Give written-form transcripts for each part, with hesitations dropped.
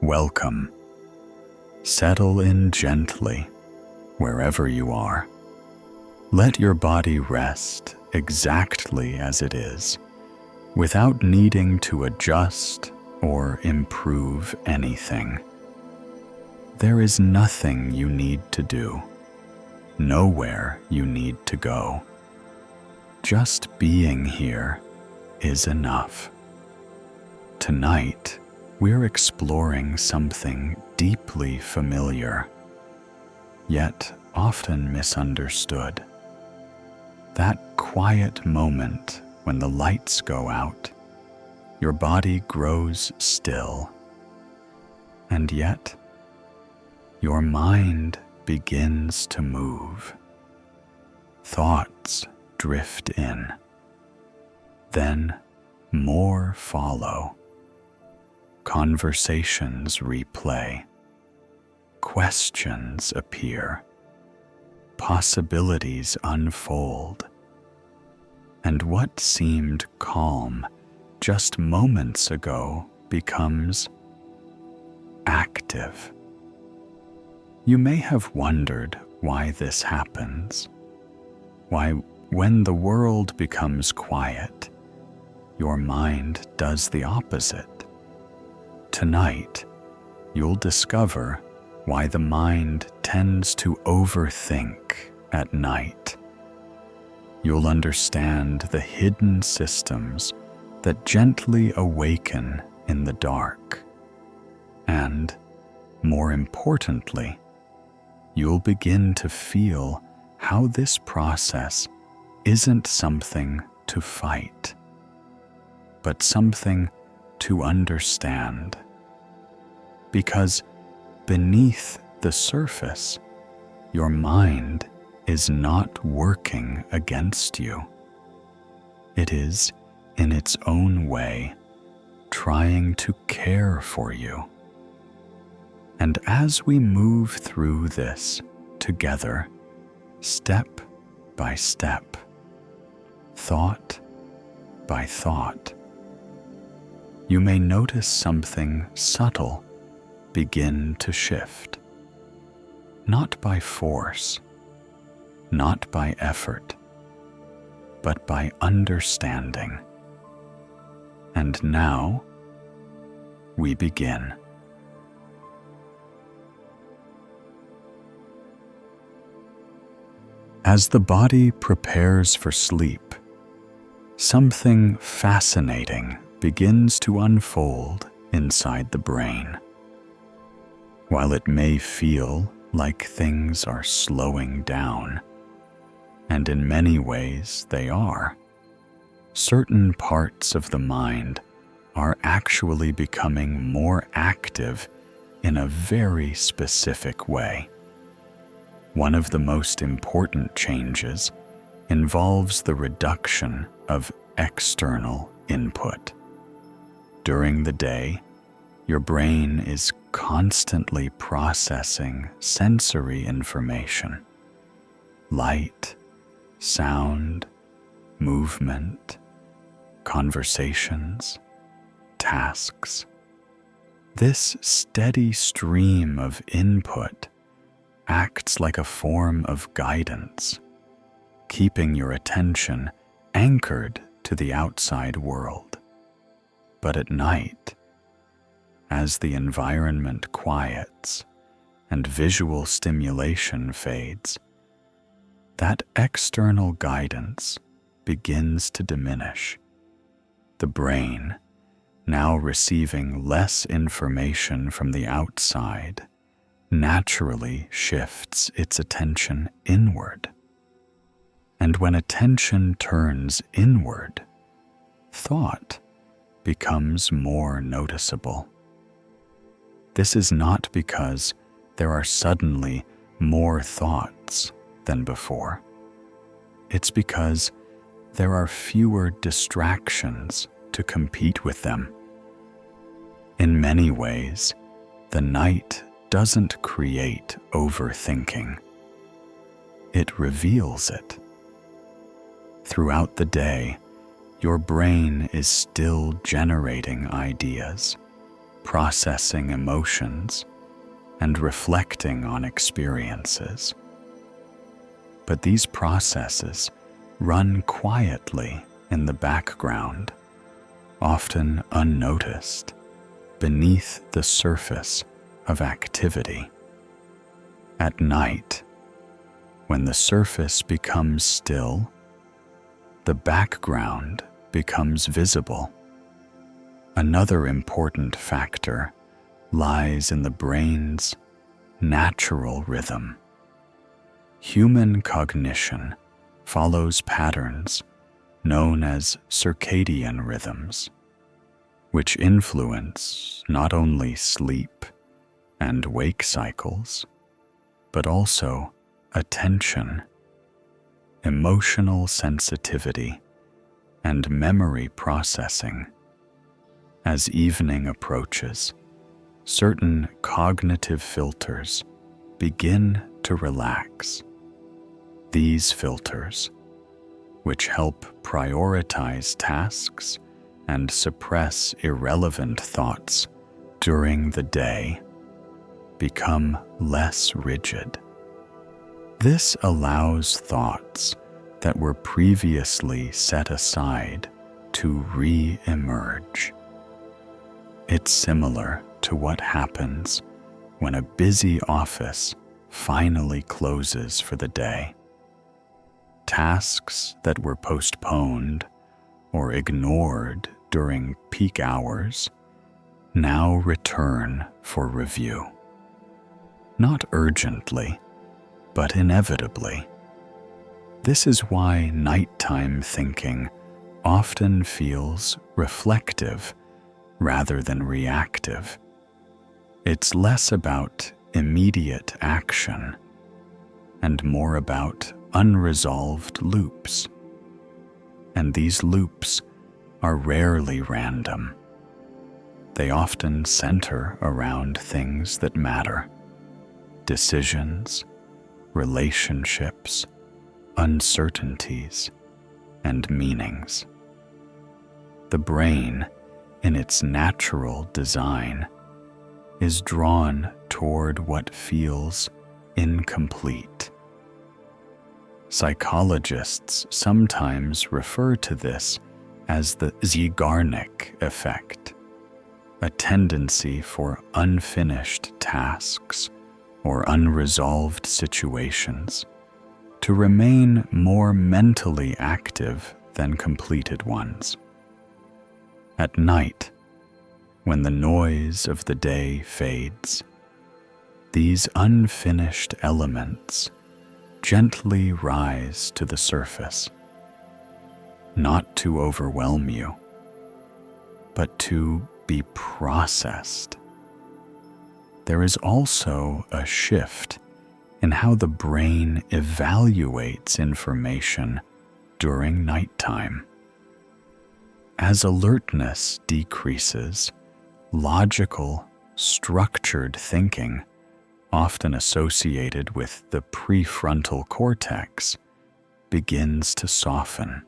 Welcome. Settle in gently wherever you are. Let your body rest exactly as it is, without needing to adjust or improve anything. There is nothing you need to do, nowhere you need to go. Just being here is enough. Tonight, we're exploring something deeply familiar, yet often misunderstood. That quiet moment when the lights go out, your body grows still, and yet your mind begins to move. Thoughts drift in, then more follow. Conversations replay, questions appear, possibilities unfold, and what seemed calm just moments ago becomes active. You may have wondered why this happens, why when the world becomes quiet, your mind does the opposite. Tonight, you'll discover why the mind tends to overthink at night. You'll understand the hidden systems that gently awaken in the dark. And, more importantly, you'll begin to feel how this process isn't something to fight, but something to understand. Because beneath the surface, your mind is not working against you. It is, in its own way, trying to care for you. And as we move through this together, step by step, thought by thought, you may notice something subtle begin to shift. Not by force, not by effort, but by understanding. And now, we begin. As the body prepares for sleep, something fascinating begins to unfold inside the brain. While it may feel like things are slowing down, and in many ways they are, certain parts of the mind are actually becoming more active in a very specific way. One of the most important changes involves the reduction of external input. During the day, your brain is constantly processing sensory information: light, sound, movement, conversations, tasks. This steady stream of input acts like a form of guidance, keeping your attention anchored to the outside world. But at night, as the environment quiets and visual stimulation fades, that external guidance begins to diminish. The brain, now receiving less information from the outside, naturally shifts its attention inward. And when attention turns inward, thought becomes more noticeable. This is not because there are suddenly more thoughts than before. It's because there are fewer distractions to compete with them. In many ways, the night doesn't create overthinking. It reveals it. Throughout the day, your brain is still generating ideas, processing emotions, and reflecting on experiences. But these processes run quietly in the background, often unnoticed, beneath the surface of activity. At night, when the surface becomes still, the background becomes visible. Another important factor lies in the brain's natural rhythm. Human cognition follows patterns known as circadian rhythms, which influence not only sleep and wake cycles, but also attention, emotional sensitivity, and memory processing. As evening approaches, certain cognitive filters begin to relax. These filters, which help prioritize tasks and suppress irrelevant thoughts during the day, become less rigid. This allows thoughts that were previously set aside to re-emerge. It's similar to what happens when a busy office finally closes for the day. Tasks that were postponed or ignored during peak hours now return for review. Not urgently, but inevitably. This is why nighttime thinking often feels reflective rather than reactive. It's less about immediate action and more about unresolved loops. And these loops are rarely random. They often center around things that matter: decisions, relationships, uncertainties, and meanings. The brain, in its natural design, is drawn toward what feels incomplete. Psychologists sometimes refer to this as the Zeigarnik effect, a tendency for unfinished tasks or unresolved situations to remain more mentally active than completed ones. At night, when the noise of the day fades, these unfinished elements gently rise to the surface, not to overwhelm you, but to be processed. There is also a shift in how the brain evaluates information during nighttime. As alertness decreases, logical, structured thinking, often associated with the prefrontal cortex, begins to soften.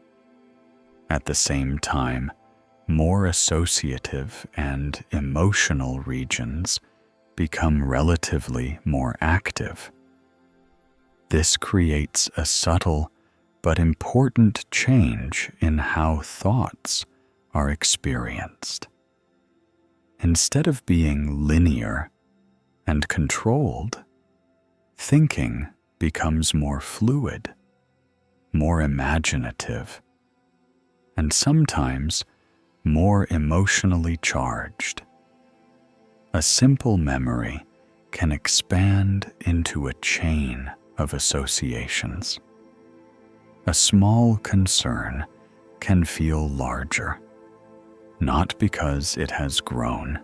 At the same time, more associative and emotional regions become relatively more active. This creates a subtle but important change in how thoughts are experienced. Instead of being linear and controlled, thinking becomes more fluid, more imaginative, and sometimes more emotionally charged. A simple memory can expand into a chain of associations. A small concern can feel larger, not because it has grown,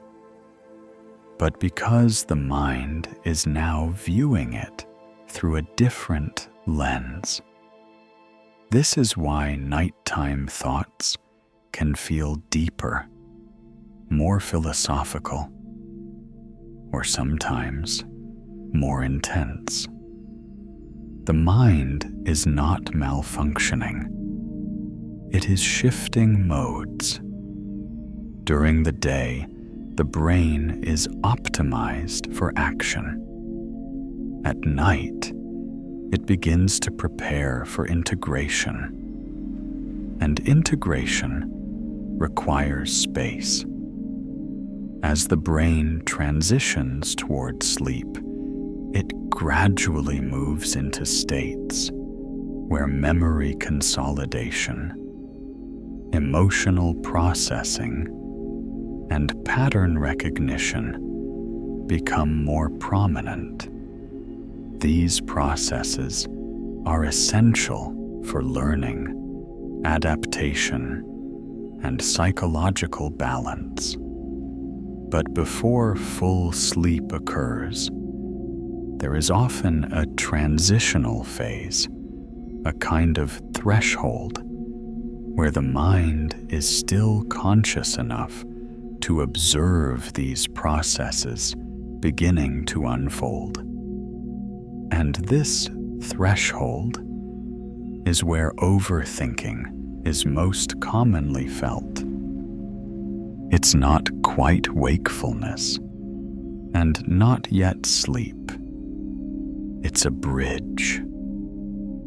but because the mind is now viewing it through a different lens. This is why nighttime thoughts can feel deeper, more philosophical, or sometimes more intense. The mind is not malfunctioning. It is shifting modes. During the day, the brain is optimized for action. At night, it begins to prepare for integration. And integration requires space. As the brain transitions toward sleep, it gradually moves into states where memory consolidation, emotional processing, and pattern recognition become more prominent. These processes are essential for learning, adaptation, and psychological balance. But before full sleep occurs, there is often a transitional phase, a kind of threshold, where the mind is still conscious enough to observe these processes beginning to unfold. And this threshold is where overthinking is most commonly felt. It's not quite wakefulness, and not yet sleep. It's a bridge.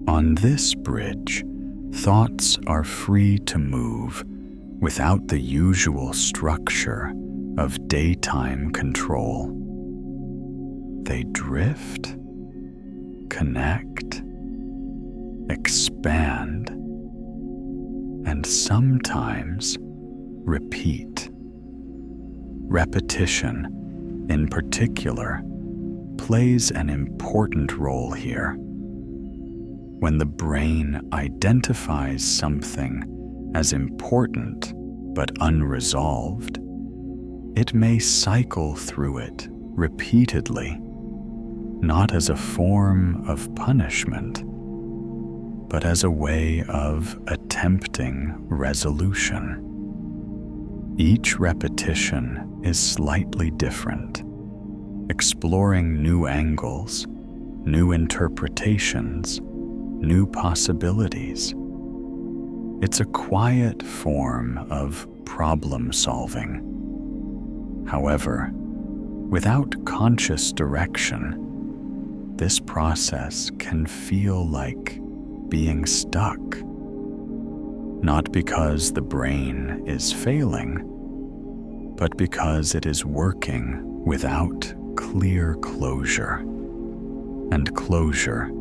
On this bridge, thoughts are free to move without the usual structure of daytime control. They drift, connect, expand, and sometimes repeat. Repetition, in particular, plays an important role here. When the brain identifies something as important but unresolved, it may cycle through it repeatedly, not as a form of punishment, but as a way of attempting resolution. Each repetition is slightly different, exploring new angles, new interpretations, new possibilities. It's a quiet form of problem solving. However, without conscious direction, this process can feel like being stuck. Not because the brain is failing, but because it is working without clear closure. And closure,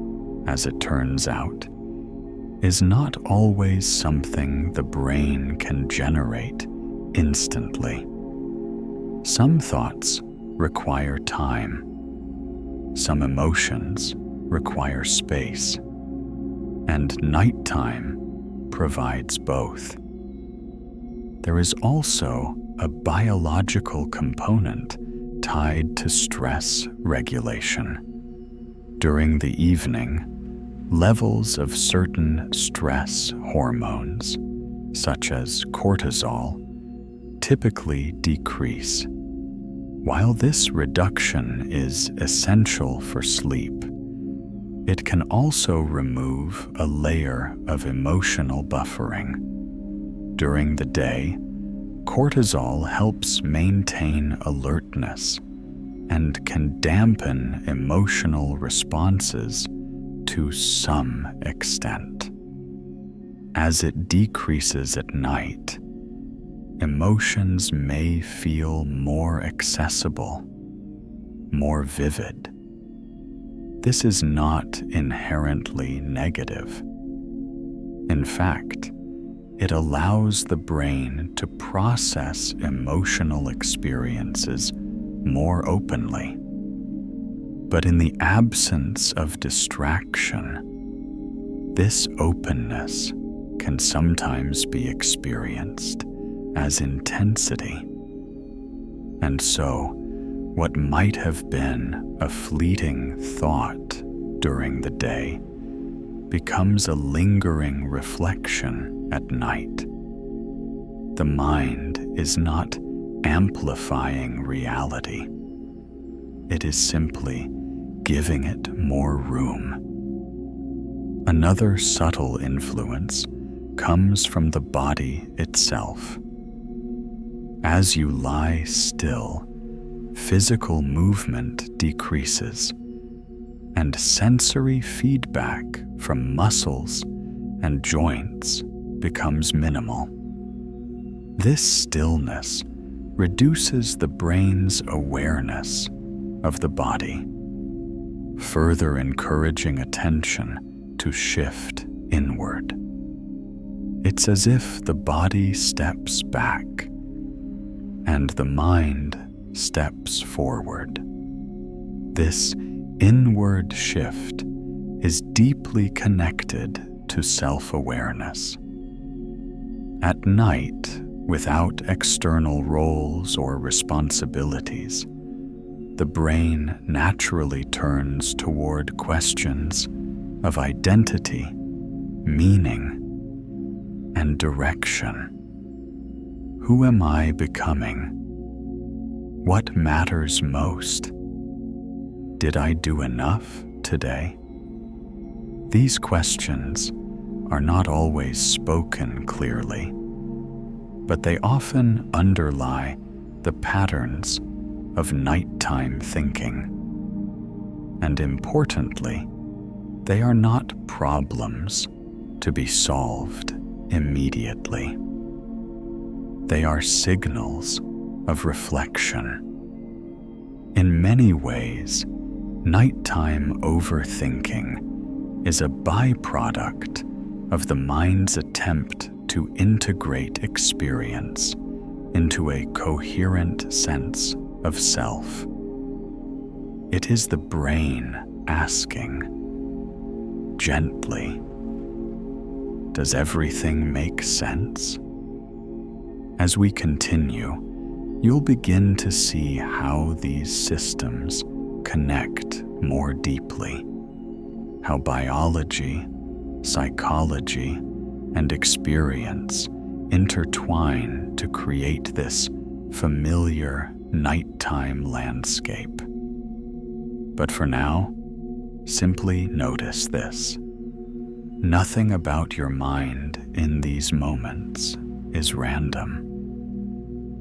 as it turns out, is not always something the brain can generate instantly. Some thoughts require time. Some emotions require space. And nighttime provides both. There is also a biological component tied to stress regulation. During the evening, levels of certain stress hormones, such as cortisol, typically decrease. While this reduction is essential for sleep, it can also remove a layer of emotional buffering. During the day, cortisol helps maintain alertness and can dampen emotional responses to some extent. As it decreases at night, emotions may feel more accessible, more vivid. This is not inherently negative. In fact, it allows the brain to process emotional experiences more openly. But in the absence of distraction, this openness can sometimes be experienced as intensity. And so, what might have been a fleeting thought during the day becomes a lingering reflection at night. The mind is not amplifying reality. It is simply giving it more room. Another subtle influence comes from the body itself. As you lie still, physical movement decreases, and sensory feedback from muscles and joints becomes minimal. This stillness reduces the brain's awareness of the body, further encouraging attention to shift inward. It's as if the body steps back and the mind steps forward. This inward shift is deeply connected to self-awareness. At night, without external roles or responsibilities, the brain naturally turns toward questions of identity, meaning, and direction. Who am I becoming? What matters most? Did I do enough today? These questions are not always spoken clearly, but they often underlie the patterns of nighttime thinking. And importantly, they are not problems to be solved immediately. They are signals of reflection. In many ways, nighttime overthinking is a byproduct of the mind's attempt to integrate experience into a coherent sense of self. It is the brain asking, gently, does everything make sense? As we continue, you'll begin to see how these systems connect more deeply, how biology, psychology, and experience intertwine to create this familiar nighttime landscape. But for now, simply notice this. Nothing about your mind in these moments is random.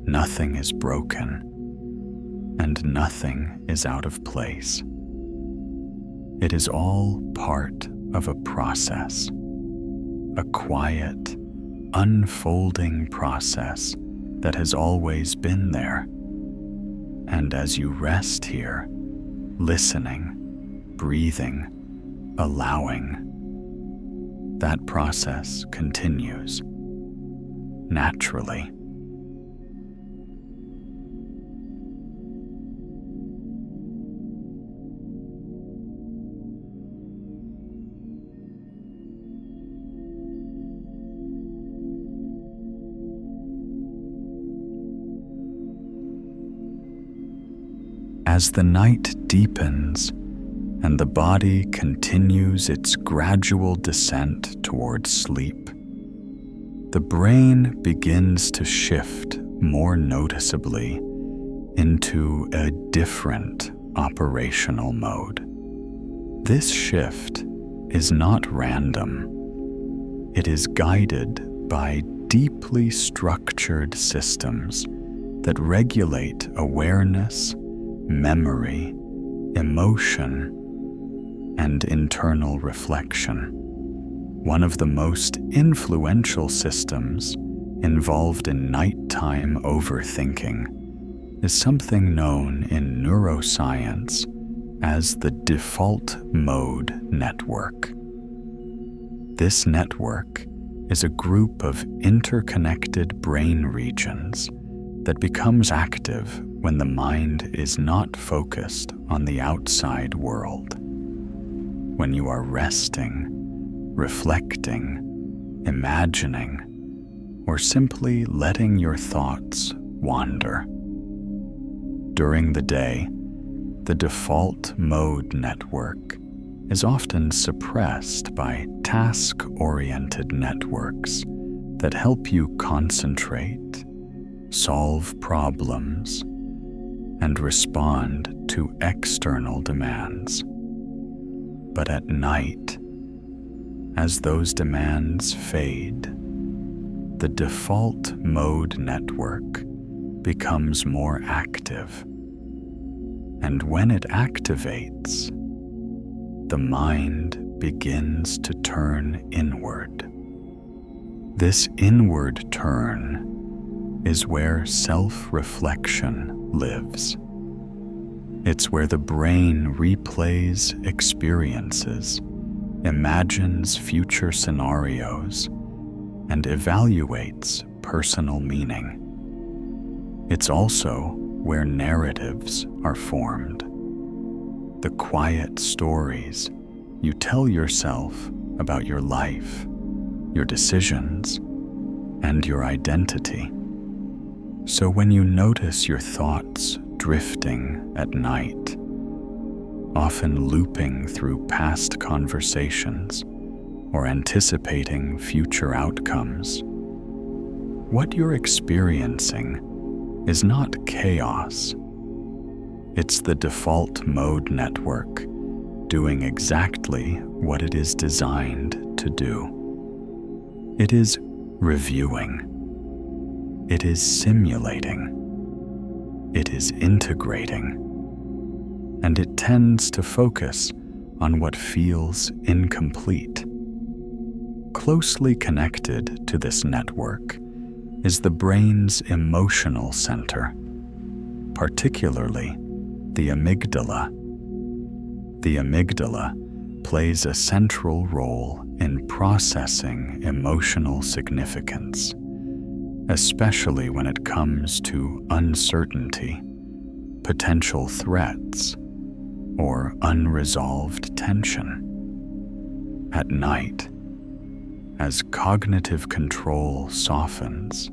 Nothing is broken, and nothing is out of place. It is all part of a process, a quiet, unfolding process that has always been there. And as you rest here, listening, breathing, allowing, that process continues naturally. As the night deepens and the body continues its gradual descent towards sleep, the brain begins to shift more noticeably into a different operational mode. This shift is not random. It is guided by deeply structured systems that regulate awareness, memory, emotion, and internal reflection. One of the most influential systems involved in nighttime overthinking is something known in neuroscience as the default mode network. This network is a group of interconnected brain regions that becomes active when the mind is not focused on the outside world. When you are resting, reflecting, imagining, or simply letting your thoughts wander. During the day, the default mode network is often suppressed by task-oriented networks that help you concentrate, solve problems, and respond to external demands. But at night, as those demands fade, the default mode network becomes more active. And when it activates, the mind begins to turn inward. This inward turn is where self-reflection lives. It's where the brain replays experiences, imagines future scenarios, and evaluates personal meaning. It's also where narratives are formed, the quiet stories you tell yourself about your life, your decisions, and your identity. So when you notice your thoughts drifting at night, often looping through past conversations or anticipating future outcomes, what you're experiencing is not chaos. It's the default mode network doing exactly what it is designed to do. It is reviewing. It is simulating. It is integrating. And it tends to focus on what feels incomplete. Closely connected to this network is the brain's emotional center, particularly the amygdala. The amygdala plays a central role in processing emotional significance, especially when it comes to uncertainty, potential threats, or unresolved tension. At night, as cognitive control softens,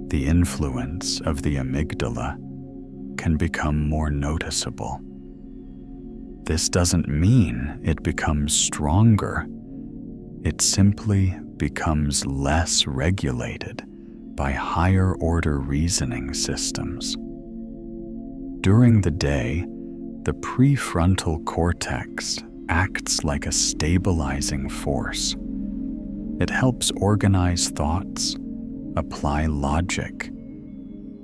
the influence of the amygdala can become more noticeable. This doesn't mean it becomes stronger. It simply becomes less regulated by higher-order reasoning systems. During the day, the prefrontal cortex acts like a stabilizing force. It helps organize thoughts, apply logic,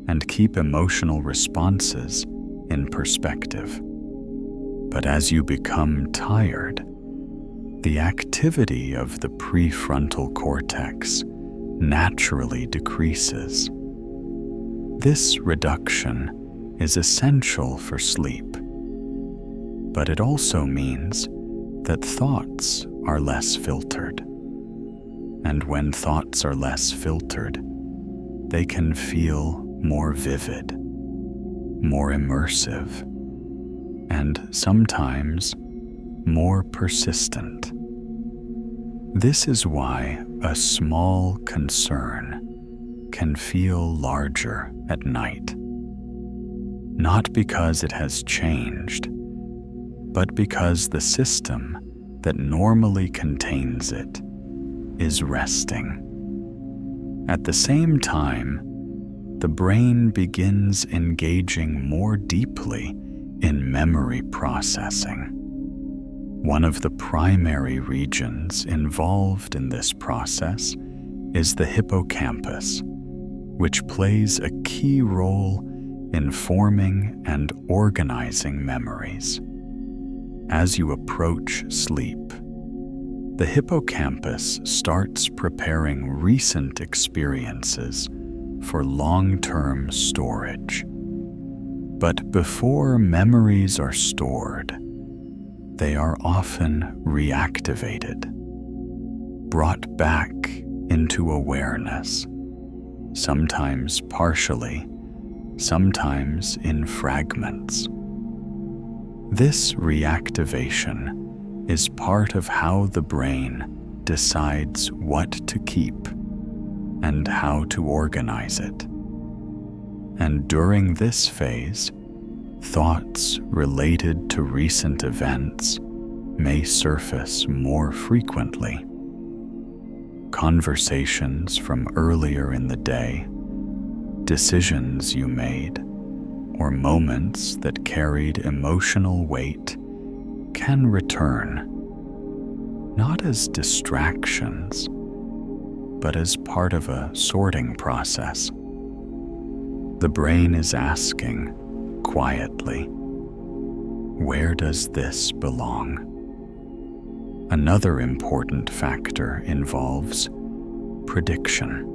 and keep emotional responses in perspective. But as you become tired, the activity of the prefrontal cortex naturally decreases. This reduction is essential for sleep, but it also means that thoughts are less filtered. And when thoughts are less filtered, they can feel more vivid, more immersive, and sometimes more persistent. This is why a small concern can feel larger at night. Not because it has changed, but because the system that normally contains it is resting. At the same time, the brain begins engaging more deeply in memory processing. One of the primary regions involved in this process is the hippocampus, which plays a key role in forming and organizing memories. As you approach sleep, the hippocampus starts preparing recent experiences for long-term storage. But before memories are stored, they are often reactivated, brought back into awareness, sometimes partially, sometimes in fragments. This reactivation is part of how the brain decides what to keep and how to organize it. And during this phase, thoughts related to recent events may surface more frequently. Conversations from earlier in the day, decisions you made, or moments that carried emotional weight can return, not as distractions, but as part of a sorting process. The brain is asking, quietly, where does this belong? Another important factor involves prediction.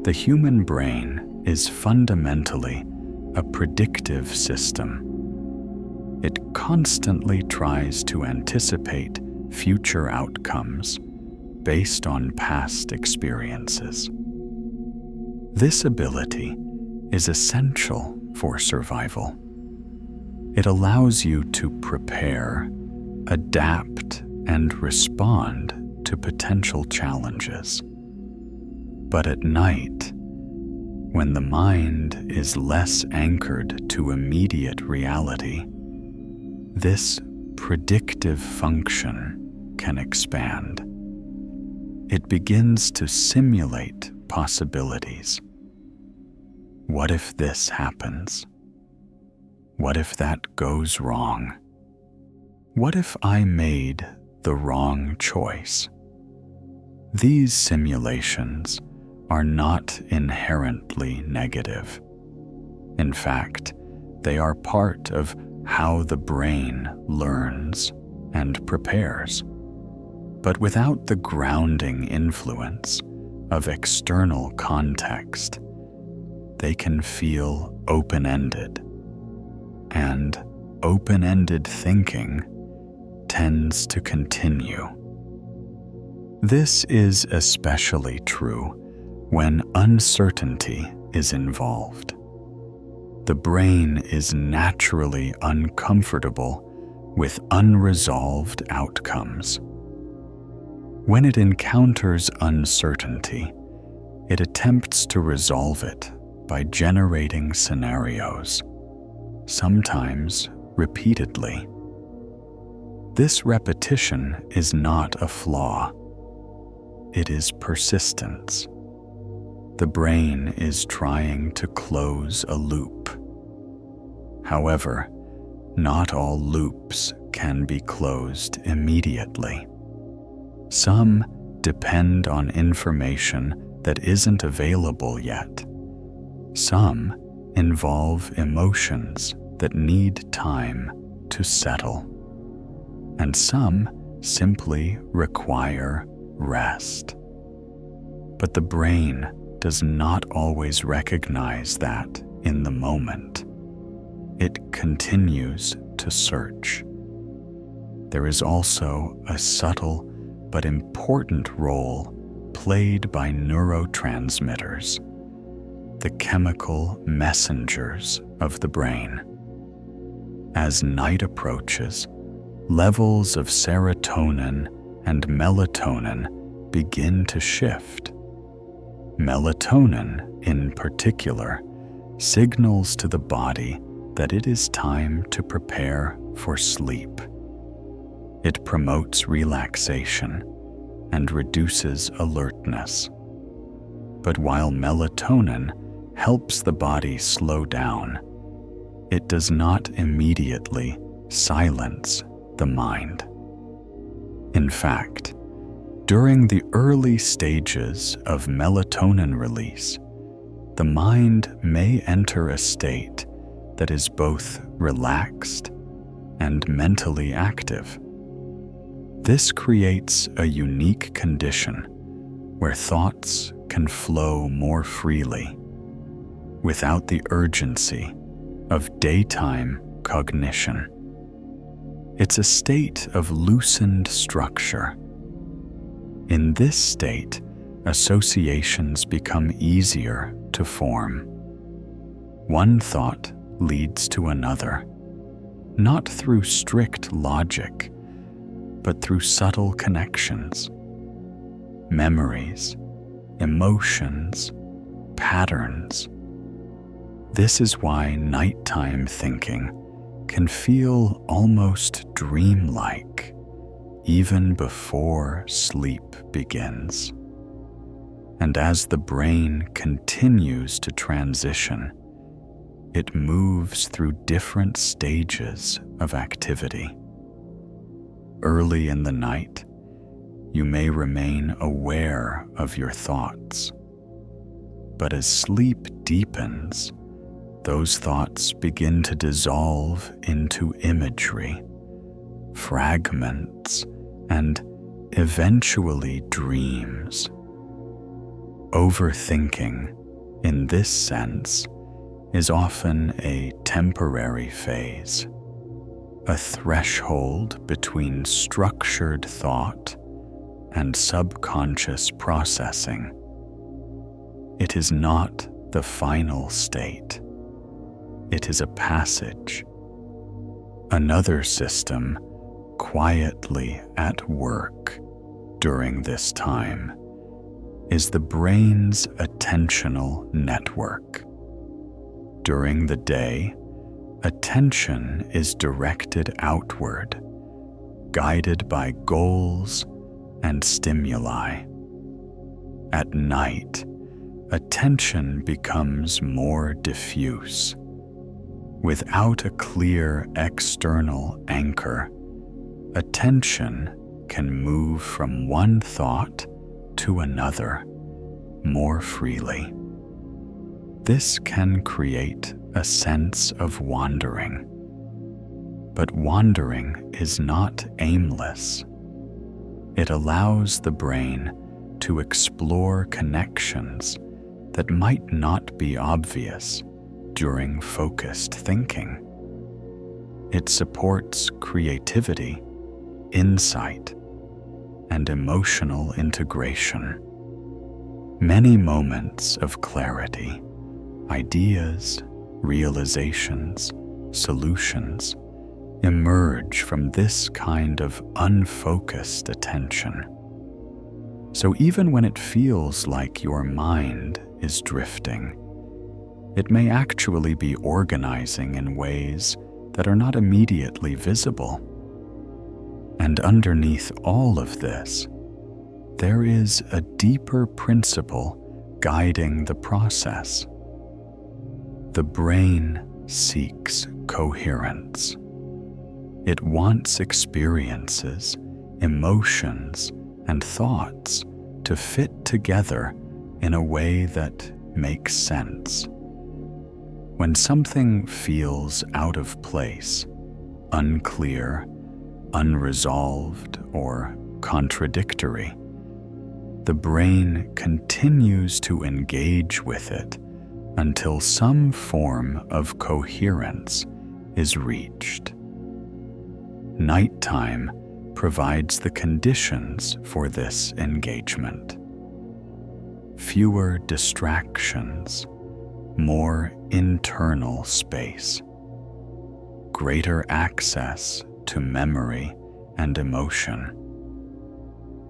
The human brain is fundamentally a predictive system. It constantly tries to anticipate future outcomes based on past experiences. This ability is essential for survival. It allows you to prepare, adapt, and respond to potential challenges. But at night, when the mind is less anchored to immediate reality, this predictive function can expand. It begins to simulate possibilities. What if this happens? What if that goes wrong? What if I made the wrong choice? These simulations are not inherently negative. In fact, they are part of how the brain learns and prepares. But without the grounding influence of external context, they can feel open-ended. And open-ended thinking tends to continue. This is especially true when uncertainty is involved. The brain is naturally uncomfortable with unresolved outcomes. When it encounters uncertainty, it attempts to resolve it by generating scenarios, sometimes repeatedly. This repetition is not a flaw. It is persistence. The brain is trying to close a loop. However, not all loops can be closed immediately. Some depend on information that isn't available yet. Some involve emotions that need time to settle. And some simply require rest. But the brain does not always recognize that in the moment. It continues to search. There is also a subtle but important role played by neurotransmitters, the chemical messengers of the brain. As night approaches, levels of serotonin and melatonin begin to shift. Melatonin, in particular, signals to the body that it is time to prepare for sleep. It promotes relaxation and reduces alertness. But while melatonin helps the body slow down, it does not immediately silence the mind. In fact, during the early stages of melatonin release, the mind may enter a state that is both relaxed and mentally active. This creates a unique condition where thoughts can flow more freely, without the urgency of daytime cognition. It's a state of loosened structure. In this state, associations become easier to form. One thought leads to another, not through strict logic, but through subtle connections. Memories, emotions, patterns. This is why nighttime thinking can feel almost dreamlike, even before sleep begins. And as the brain continues to transition, it moves through different stages of activity. Early in the night, you may remain aware of your thoughts. But as sleep deepens, those thoughts begin to dissolve into imagery, fragments, and eventually dreams. Overthinking, in this sense, is often a temporary phase, a threshold between structured thought and subconscious processing. It is not the final state. It is a passage. Another system quietly at work during this time is the brain's attentional network. During the day, attention is directed outward, guided by goals and stimuli. At night, attention becomes more diffuse. Without a clear external anchor, attention can move from one thought to another more freely. This can create a sense of wandering. But wandering is not aimless. It allows the brain to explore connections that might not be obvious during focused thinking. It supports creativity, insight, and emotional integration. Many moments of clarity, ideas, realizations, solutions emerge from this kind of unfocused attention. So even when it feels like your mind is drifting, it may actually be organizing in ways that are not immediately visible. And underneath all of this, there is a deeper principle guiding the process. The brain seeks coherence. It wants experiences, emotions, and thoughts to fit together in a way that makes sense. When something feels out of place, unclear, unresolved, or contradictory, the brain continues to engage with it until some form of coherence is reached. Nighttime provides the conditions for this engagement. Fewer distractions, more internal space, greater access to memory and emotion.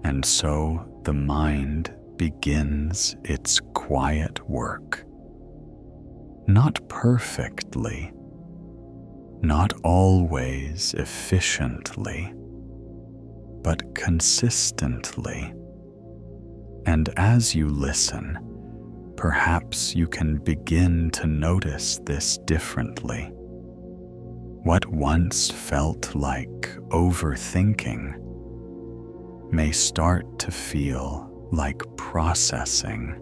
And so the mind begins its quiet work. Not perfectly, not always efficiently, but consistently. And as you listen, perhaps you can begin to notice this differently. What once felt like overthinking may start to feel like processing.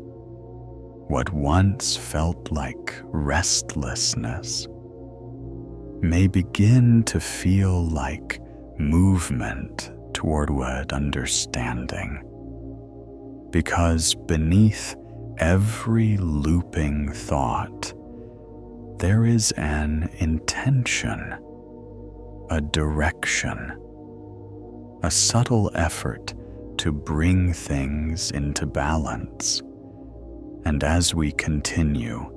What once felt like restlessness may begin to feel like movement toward understanding. Because beneath every looping thought, there is an intention, a direction, a subtle effort to bring things into balance. And as we continue,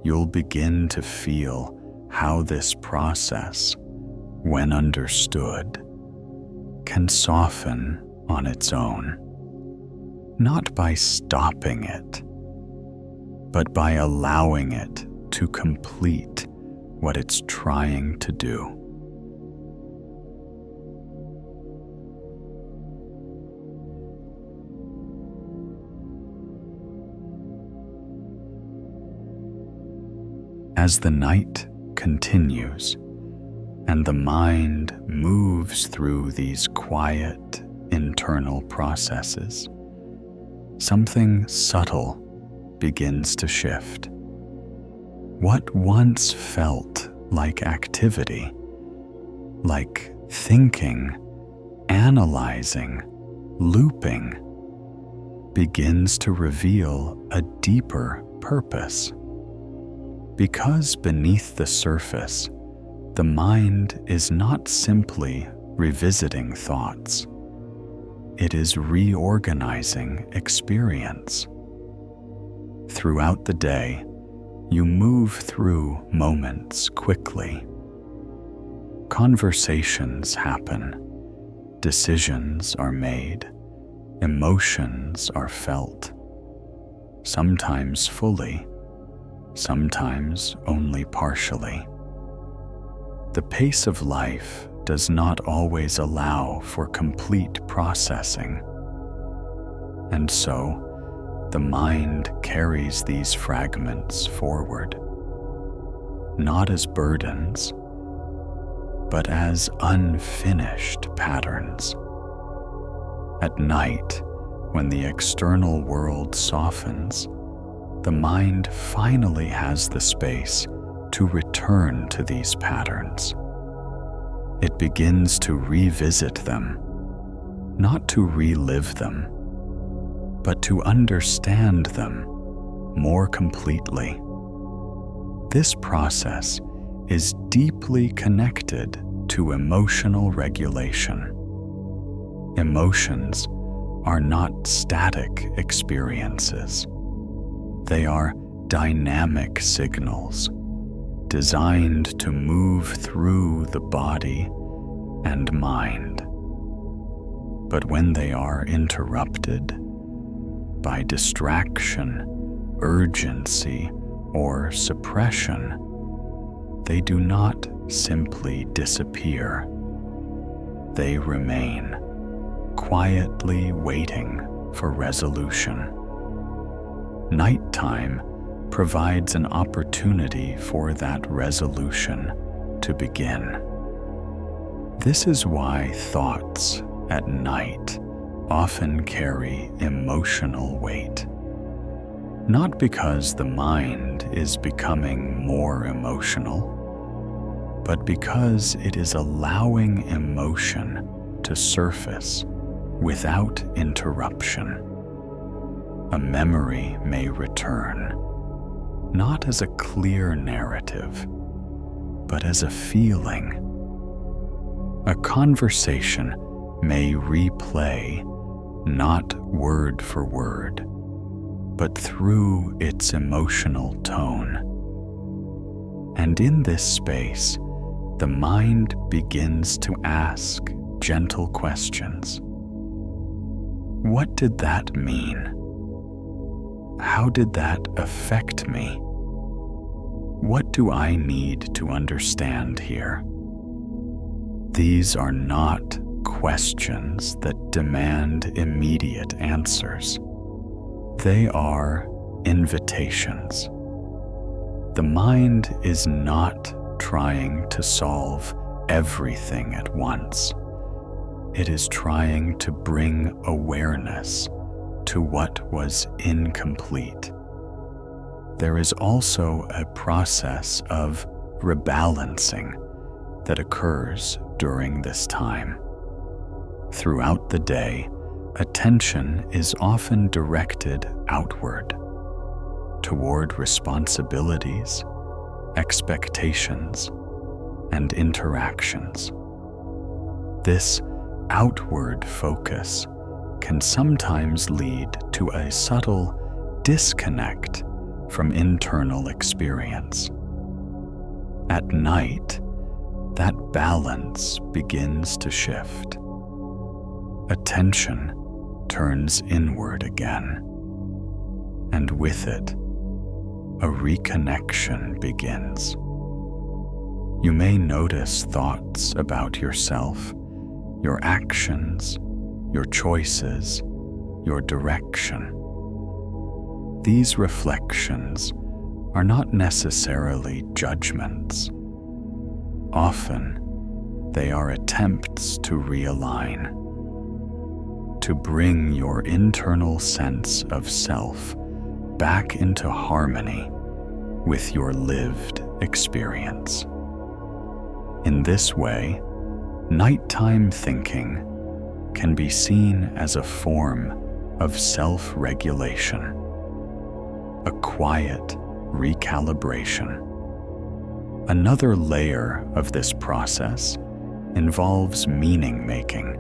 you'll begin to feel how this process, when understood, can soften on its own, not by stopping it, but by allowing it to complete what it's trying to do. As the night continues and the mind moves through these quiet internal processes, something subtle begins to shift. What once felt like activity, like thinking, analyzing, looping, begins to reveal a deeper purpose. Because beneath the surface, the mind is not simply revisiting thoughts. It is reorganizing experience. Throughout the day, you move through moments quickly. Conversations happen, decisions are made, emotions are felt, sometimes fully, sometimes only partially. The pace of life does not always allow for complete processing, and so the mind carries these fragments forward, not as burdens, but as unfinished patterns. At night, when the external world softens, the mind finally has the space to return to these patterns. It begins to revisit them, not to relive them, but to understand them more completely. This process is deeply connected to emotional regulation. Emotions are not static experiences. They are dynamic signals designed to move through the body and mind. But when they are interrupted by distraction, urgency, or suppression, they do not simply disappear. They remain, quietly waiting for resolution. Nighttime provides an opportunity for that resolution to begin. This is why thoughts at night often carry emotional weight. Not because the mind is becoming more emotional, but because it is allowing emotion to surface without interruption. A memory may return, not as a clear narrative, but as a feeling. A conversation may replay, not word for word, but through its emotional tone. And in this space, the mind begins to ask gentle questions. What did that mean? How did that affect me? What do I need to understand here? These are not questions that demand immediate answers. They are invitations. The mind is not trying to solve everything at once. It is trying to bring awareness to what was incomplete. There is also a process of rebalancing that occurs during this time. Throughout the day, attention is often directed outward, toward responsibilities, expectations, and interactions. This outward focus can sometimes lead to a subtle disconnect from internal experience. At night, that balance begins to shift. Attention turns inward again, and with it, a reconnection begins. You may notice thoughts about yourself, your actions, your choices, your direction. These reflections are not necessarily judgments. Often, they are attempts to realign, to bring your internal sense of self back into harmony with your lived experience. In this way, nighttime thinking can be seen as a form of self-regulation, a quiet recalibration. Another layer of this process involves meaning-making.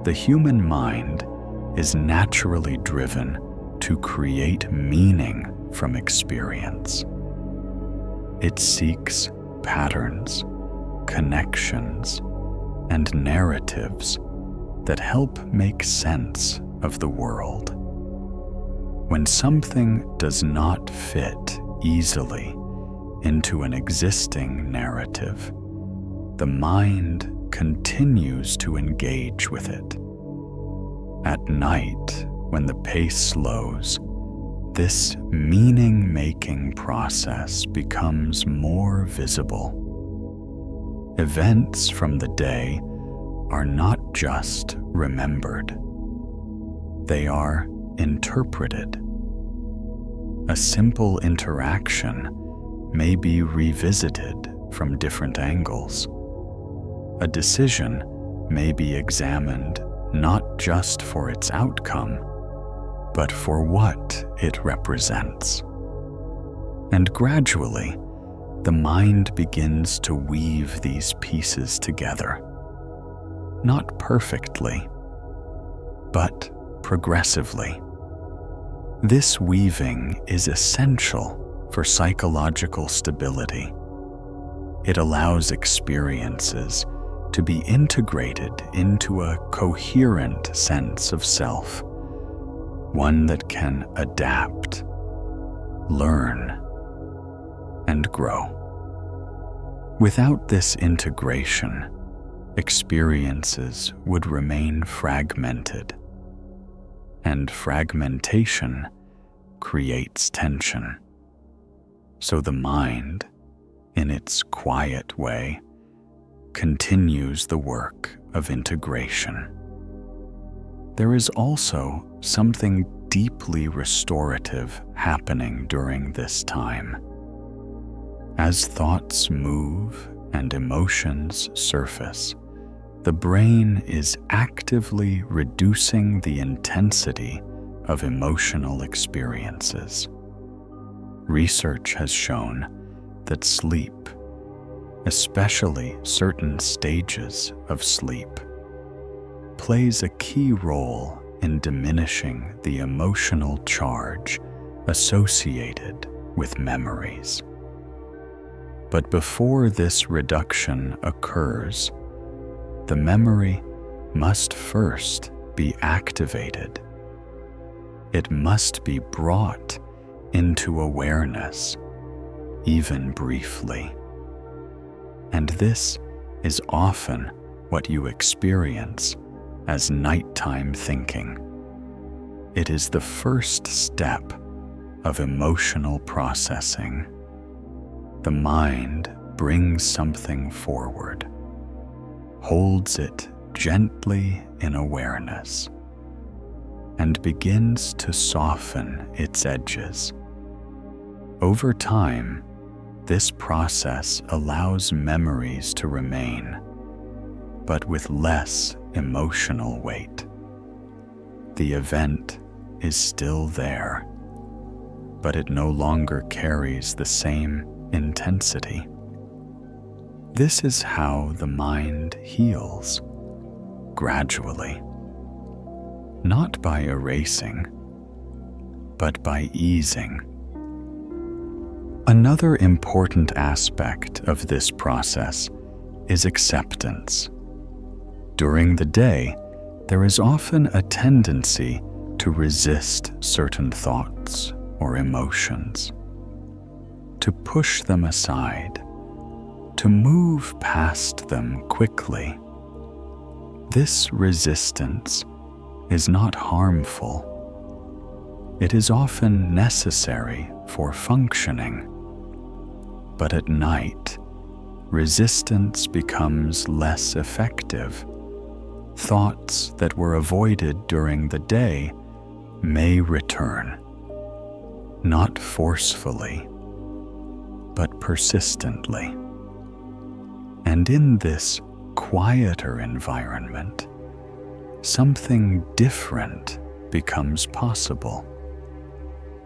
The human mind is naturally driven to create meaning from experience. It seeks patterns, connections, and narratives that help make sense of the world. When something does not fit easily into an existing narrative, the mind continues to engage with it. At night, when the pace slows, this meaning-making process becomes more visible. Events from the day are not just remembered. They are interpreted. A simple interaction may be revisited from different angles. A decision may be examined not just for its outcome, but for what it represents. And gradually, the mind begins to weave these pieces together. Not perfectly, but progressively. This weaving is essential for psychological stability. It allows experiences to be integrated into a coherent sense of self, one that can adapt, learn, and grow. Without this integration, experiences would remain fragmented, and fragmentation creates tension. So the mind, in its quiet way, continues the work of integration. There is also something deeply restorative happening during this time. As thoughts move and emotions surface, the brain is actively reducing the intensity of emotional experiences. Research has shown that sleep, especially certain stages of sleep, plays a key role in diminishing the emotional charge associated with memories. But before this reduction occurs, the memory must first be activated. It must be brought into awareness, even briefly. And this is often what you experience as nighttime thinking. It is the first step of emotional processing. The mind brings something forward, holds it gently in awareness, and begins to soften its edges. Over time, this process allows memories to remain, but with less emotional weight. The event is still there, but it no longer carries the same intensity. This is how the mind heals, gradually, not by erasing, but by easing. Another important aspect of this process is acceptance. During the day, there is often a tendency to resist certain thoughts or emotions, to push them aside, to move past them quickly. This resistance is not harmful. It is often necessary for functioning. But at night, resistance becomes less effective. Thoughts that were avoided during the day may return, not forcefully, but persistently. And in this quieter environment, something different becomes possible.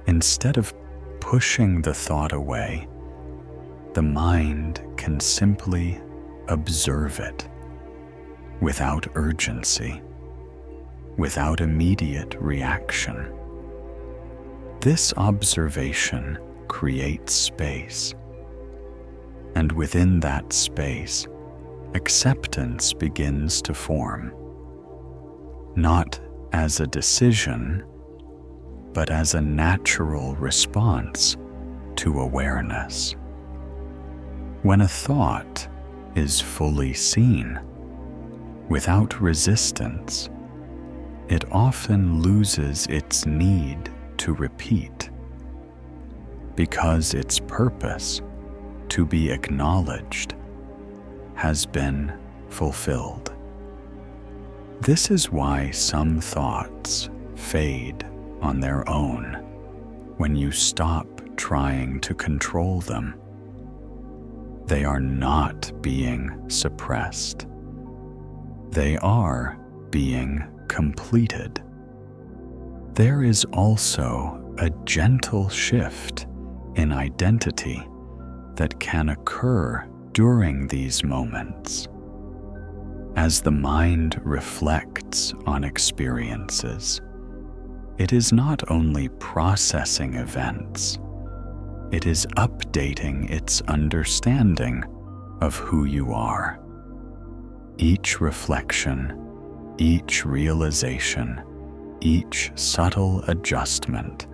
Instead of pushing the thought away, the mind can simply observe it without urgency, without immediate reaction. This observation creates space, and within that space, acceptance begins to form, not as a decision, but as a natural response to awareness. When a thought is fully seen, without resistance, it often loses its need to repeat, because its purpose, to be acknowledged, has been fulfilled. This is why some thoughts fade on their own when you stop trying to control them. They are not being suppressed. They are being completed. There is also a gentle shift in identity that can occur during these moments. As the mind reflects on experiences, it is not only processing events, it is updating its understanding of who you are. Each reflection, each realization, each subtle adjustment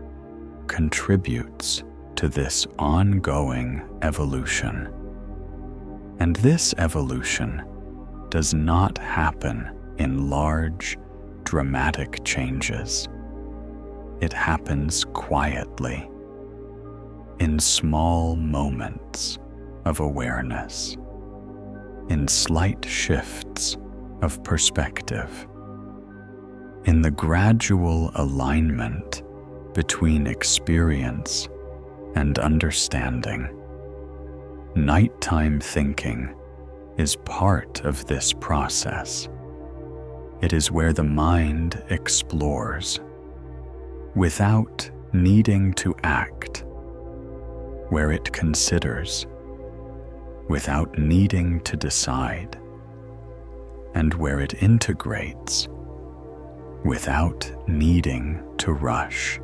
contributes to this ongoing evolution. And this evolution does not happen in large, dramatic changes. It happens quietly, in small moments of awareness, in slight shifts of perspective, in the gradual alignment between experience and understanding. Nighttime thinking is part of this process. It is where the mind explores without needing to act, where it considers without needing to decide, and where it integrates without needing to rush.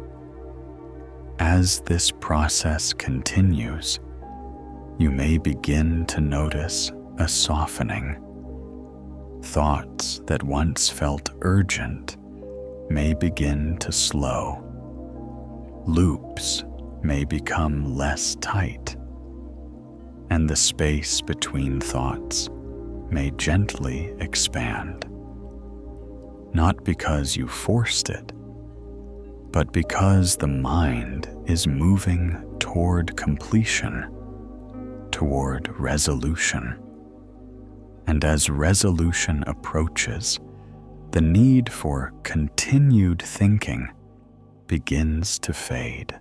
As this process continues, you may begin to notice a softening. Thoughts that once felt urgent may begin to slow. Loops may become less tight, and the space between thoughts may gently expand. Not because you forced it, but because the mind is moving toward completion, toward resolution. And as resolution approaches, the need for continued thinking begins to fade.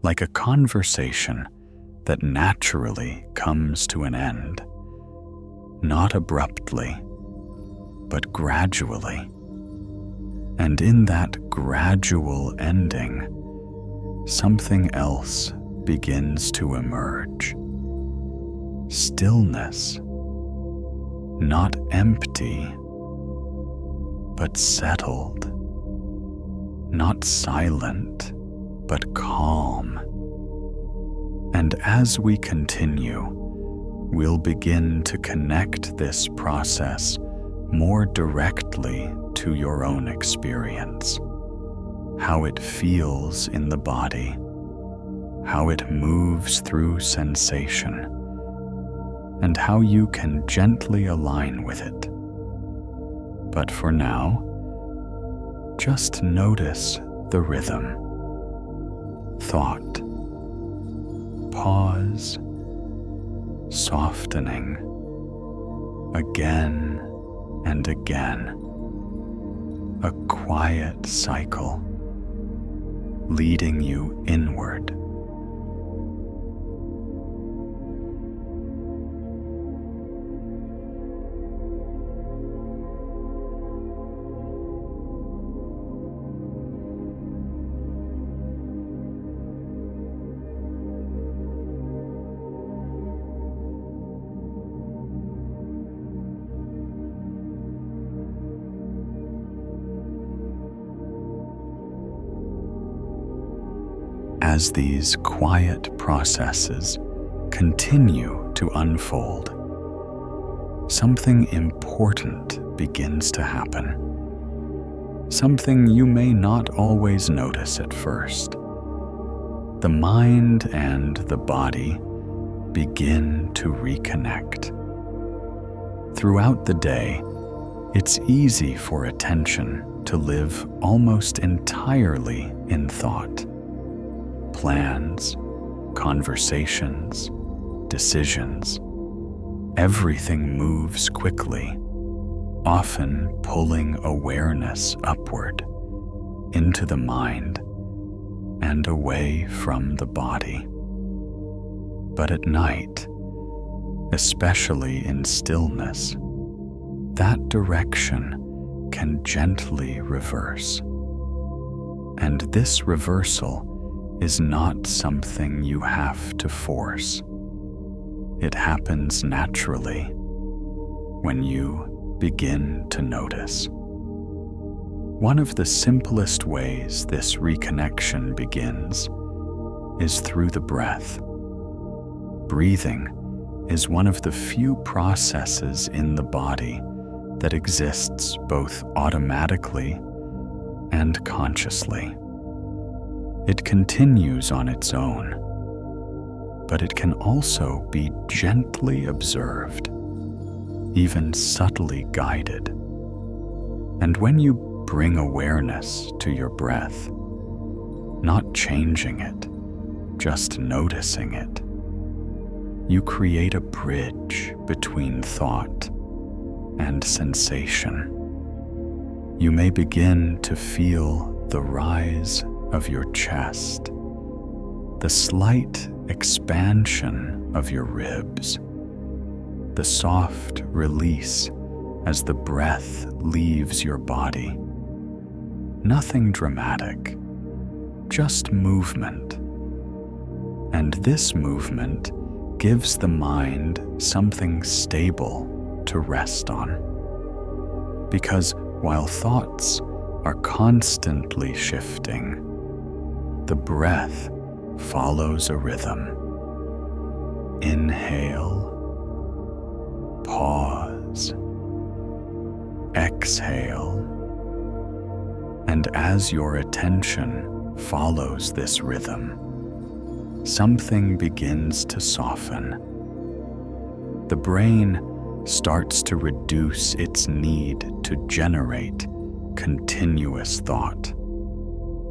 Like a conversation that naturally comes to an end, not abruptly, but gradually. And in that gradual ending, something else begins to emerge. Stillness, not empty, but settled. Not silent, but calm. And as we continue, we'll begin to connect this process more directly to your own experience, how it feels in the body, how it moves through sensation, and how you can gently align with it. But for now, just notice the rhythm. Thought, pause, softening, again and again, a quiet cycle. leading you inward. As these quiet processes continue to unfold, something important begins to happen. Something you may not always notice at first. The mind and the body begin to reconnect. Throughout the day, it's easy for attention to live almost entirely in thought. Plans, conversations, decisions. Everything moves quickly, often pulling awareness upward into the mind and away from the body. But at night, especially in stillness, that direction can gently reverse. And this reversal is not something you have to force. It happens naturally when you begin to notice. One of the simplest ways this reconnection begins is through the breath. Breathing is one of the few processes in the body that exists both automatically and consciously. It continues on its own, but it can also be gently observed, even subtly guided. And when you bring awareness to your breath, not changing it, just noticing it, you create a bridge between thought and sensation. You may begin to feel the rise of your chest, the slight expansion of your ribs, the soft release as the breath leaves your body. Nothing dramatic, just movement. And this movement gives the mind something stable to rest on. Because while thoughts are constantly shifting, the breath follows a rhythm. Inhale, pause, exhale, and as your attention follows this rhythm, something begins to soften. The brain starts to reduce its need to generate continuous thought,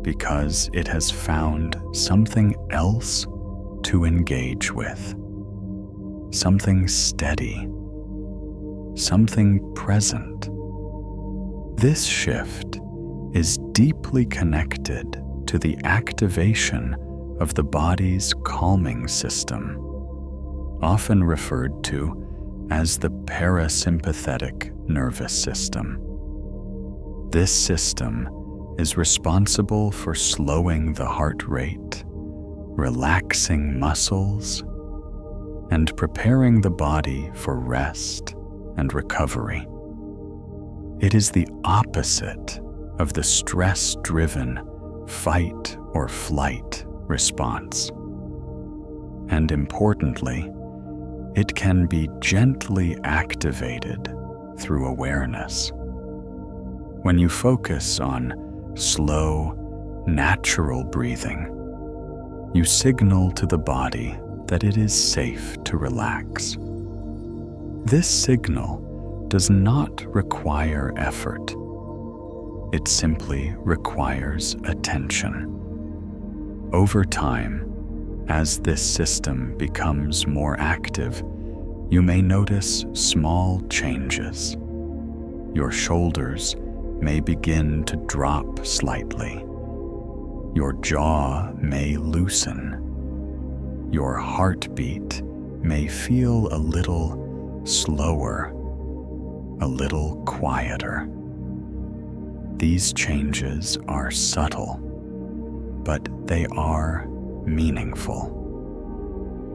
because it has found something else to engage with, something steady, something present. This shift is deeply connected to the activation of the body's calming system, often referred to as the parasympathetic nervous system. This system is responsible for slowing the heart rate, relaxing muscles, and preparing the body for rest and recovery. It is the opposite of the stress-driven fight or flight response. And importantly, it can be gently activated through awareness. When you focus on slow, natural breathing, you signal to the body that it is safe to relax. This signal does not require effort. It simply requires attention. Over time, as this system becomes more active, you may notice small changes. Your shoulders may begin to drop slightly. Your jaw may loosen. Your heartbeat may feel a little slower, a little quieter. These changes are subtle, but they are meaningful.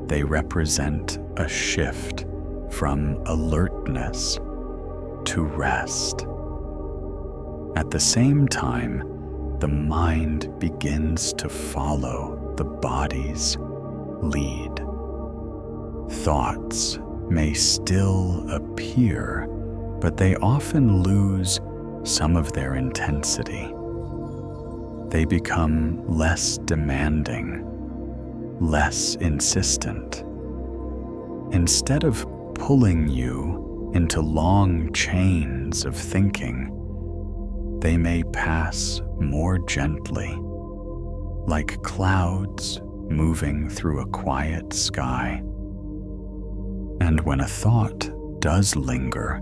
They represent a shift from alertness to rest. At the same time, the mind begins to follow the body's lead. Thoughts may still appear, but they often lose some of their intensity. They become less demanding, less insistent. Instead of pulling you into long chains of thinking, they may pass more gently, like clouds moving through a quiet sky. And when a thought does linger,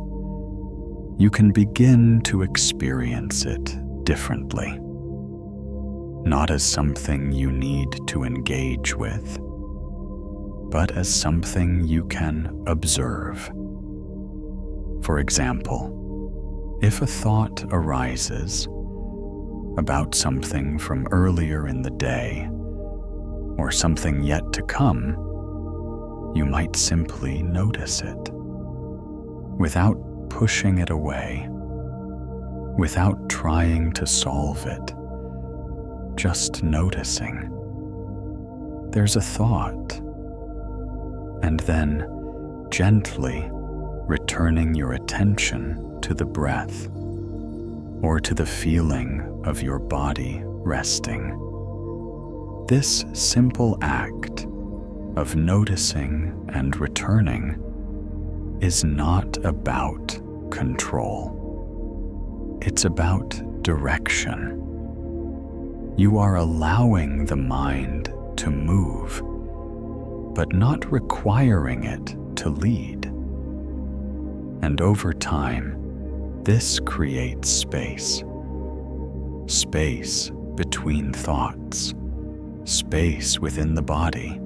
you can begin to experience it differently, not as something you need to engage with, but as something you can observe. For example, if a thought arises about something from earlier in the day or something yet to come, you might simply notice it without pushing it away, without trying to solve it, just noticing. There's a thought, and then gently returning your attention to the breath or to the feeling of your body resting. This simple act of noticing and returning is not about control. It's about direction. You are allowing the mind to move, but not requiring it to lead. And over time, this creates space. Space between thoughts, space within the body,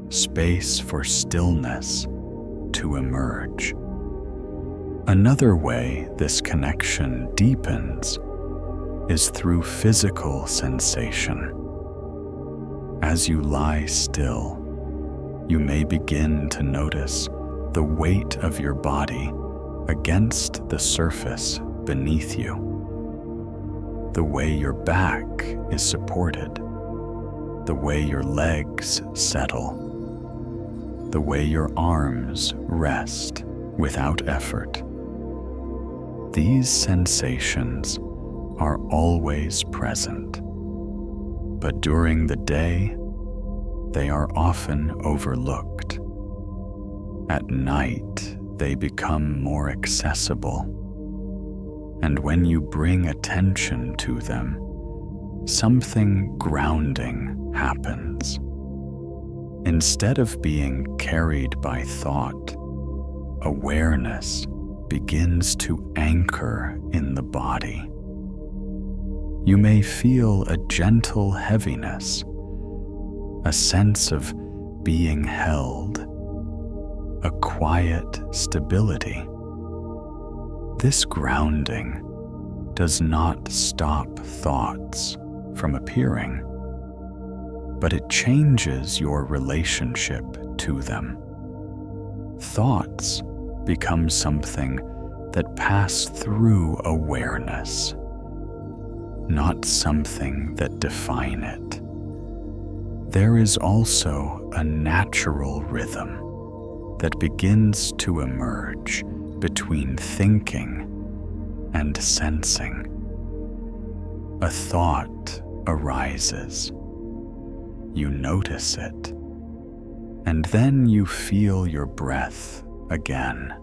space for stillness to emerge. Another way this connection deepens is through physical sensation. As you lie still, you may begin to notice the weight of your body against the surface beneath you, the way your back is supported, the way your legs settle, the way your arms rest without effort. These sensations are always present, but during the day, they are often overlooked. At night, they become more accessible, and when you bring attention to them, something grounding happens. Instead of being carried by thought, awareness begins to anchor in the body. You may feel a gentle heaviness, a sense of being held, a quiet stability. This grounding does not stop thoughts from appearing, but it changes your relationship to them. Thoughts become something that pass through awareness, not something that define it. There is also a natural rhythm that begins to emerge between thinking and sensing. A thought arises. You notice it, and then you feel your breath again,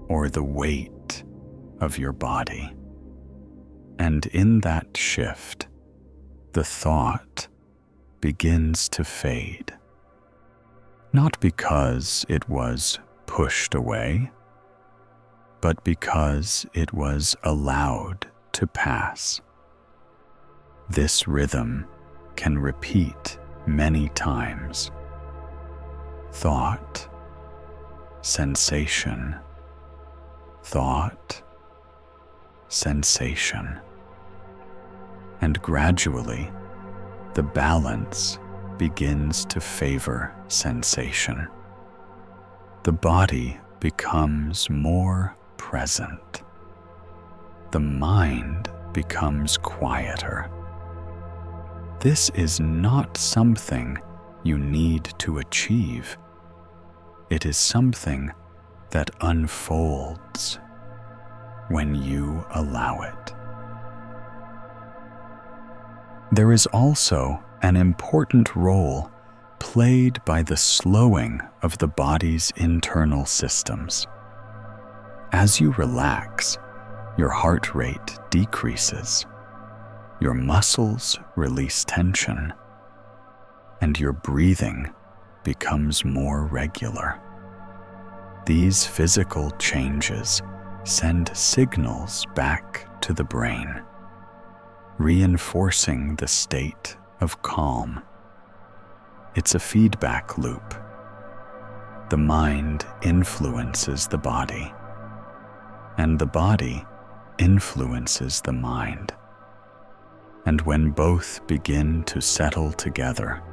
or the weight of your body. And in that shift, the thought begins to fade. Not because it was pushed away, but because it was allowed to pass. This rhythm can repeat many times. Thought, sensation, thought, sensation. And gradually, the balance begins to favor sensation. The body becomes more present. The mind becomes quieter. This is not something you need to achieve. It is something that unfolds when you allow it. There is also an important role played by the slowing of the body's internal systems. As you relax, your heart rate decreases, your muscles release tension, and your breathing becomes more regular. These physical changes send signals back to the brain, reinforcing the state of calm. It's a feedback loop. The mind influences the body, and the body influences the mind. And when both begin to settle together,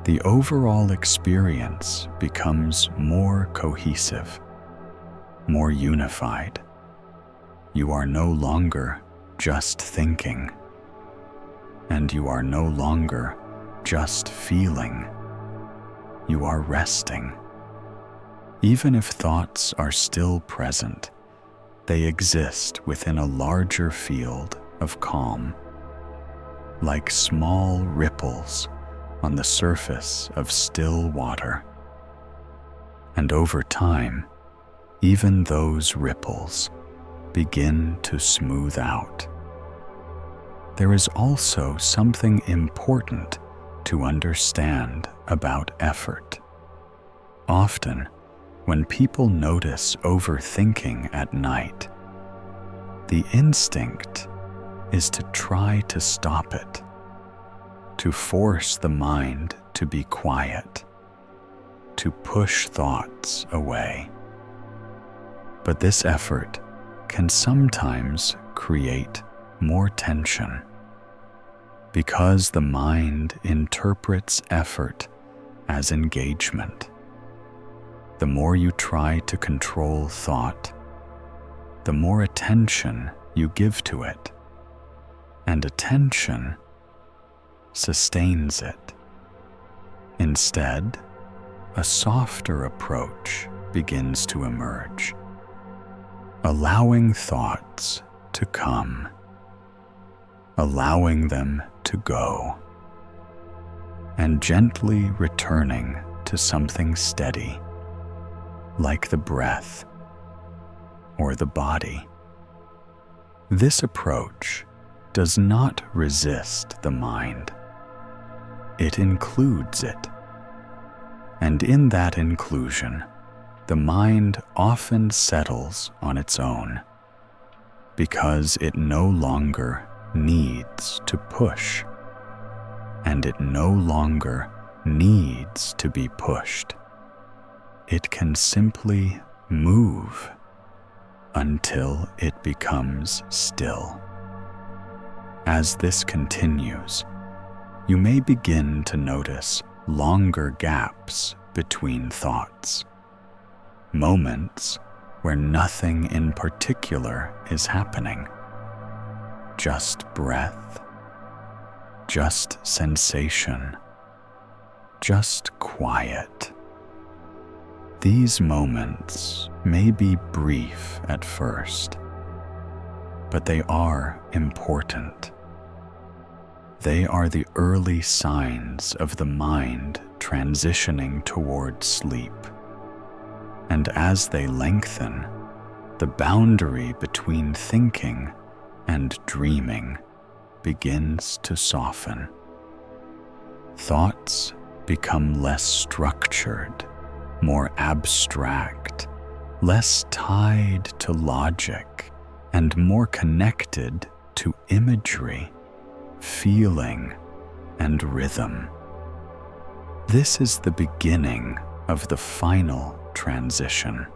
the overall experience becomes more cohesive, more unified. You are no longer just thinking, and you are no longer just feeling. You are resting. Even if thoughts are still present, they exist within a larger field of calm, like small ripples on the surface of still water. And over time, even those ripples begin to smooth out. There is also something important to understand about effort. Often, when people notice overthinking at night, the instinct is to try to stop it, to force the mind to be quiet, to push thoughts away. But this effort can sometimes create more tension, because the mind interprets effort as engagement. The more you try to control thought, the more attention you give to it, and attention sustains it. Instead, a softer approach begins to emerge, allowing thoughts to come, allowing them to go, and gently returning to something steady, like the breath or the body. This approach does not resist the mind. It includes it. And in that inclusion, the mind often settles on its own, because it no longer needs to push, and it no longer needs to be pushed. It can simply move until it becomes still. As this continues, you may begin to notice longer gaps between thoughts, moments where nothing in particular is happening, just breath, just sensation, just quiet. These moments may be brief at first, but they are important. They are the early signs of the mind transitioning toward sleep. And as they lengthen, the boundary between thinking and dreaming begins to soften. Thoughts become less structured, more abstract, less tied to logic, and more connected to imagery feeling, and rhythm. This is the beginning of the final transition,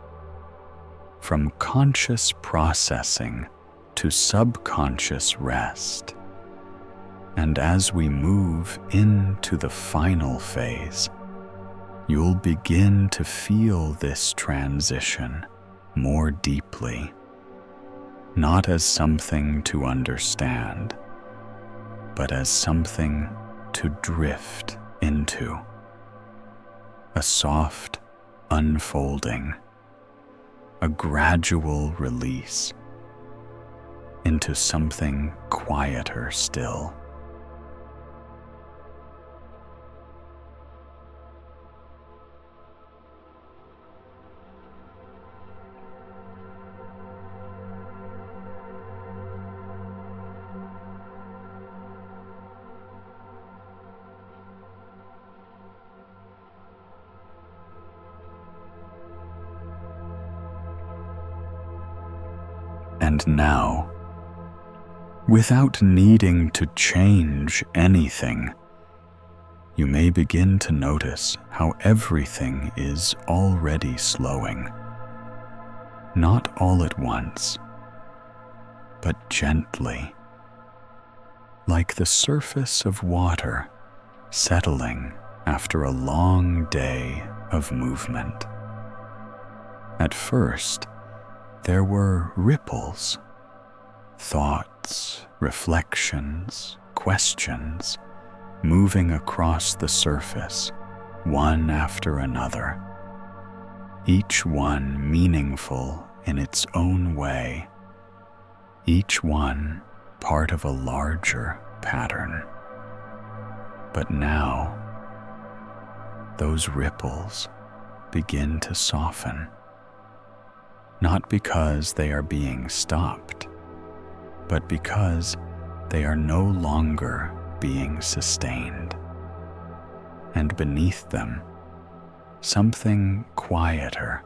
from conscious processing to subconscious rest. And as we move into the final phase, you'll begin to feel this transition more deeply, not as something to understand, but as something to drift into. A soft unfolding, a gradual release into something quieter still. And now, without needing to change anything, you may begin to notice how everything is already slowing. Not all at once, but gently, like the surface of water settling after a long day of movement. At first, there were ripples, thoughts, reflections, questions moving across the surface, one after another, each one meaningful in its own way, each one part of a larger pattern. But now, those ripples begin to soften. Not because they are being stopped, but because they are no longer being sustained. And beneath them, something quieter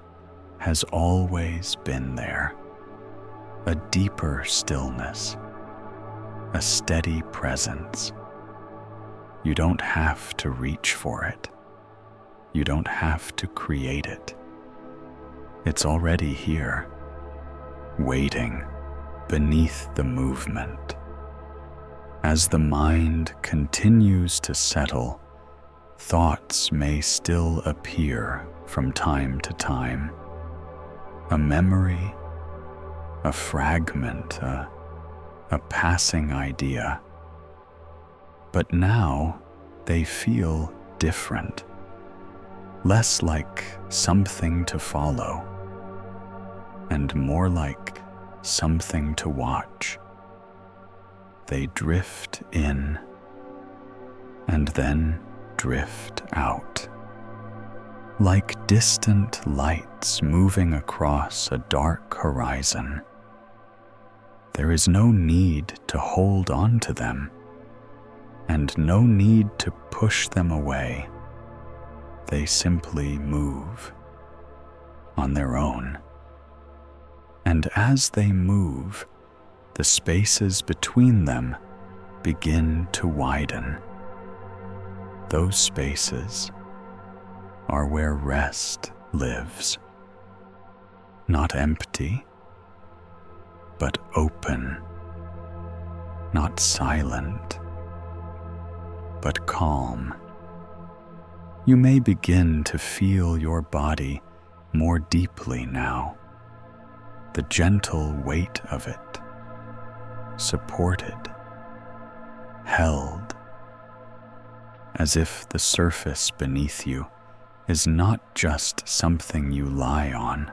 has always been there. A deeper stillness, a steady presence. You don't have to reach for it. You don't have to create it. It's already here, waiting beneath the movement. As the mind continues to settle, thoughts may still appear from time to time. A memory, a fragment, a passing idea. But now they feel different, less like something to follow, and more like something to watch. They drift in and then drift out, like distant lights moving across a dark horizon. There is no need to hold on to them, and no need to push them away. They simply move on their own. And as they move, the spaces between them begin to widen. Those spaces are where rest lives. Not empty, but open. Not silent, but calm. You may begin to feel your body more deeply now. The gentle weight of it, supported, held, as if the surface beneath you is not just something you lie on,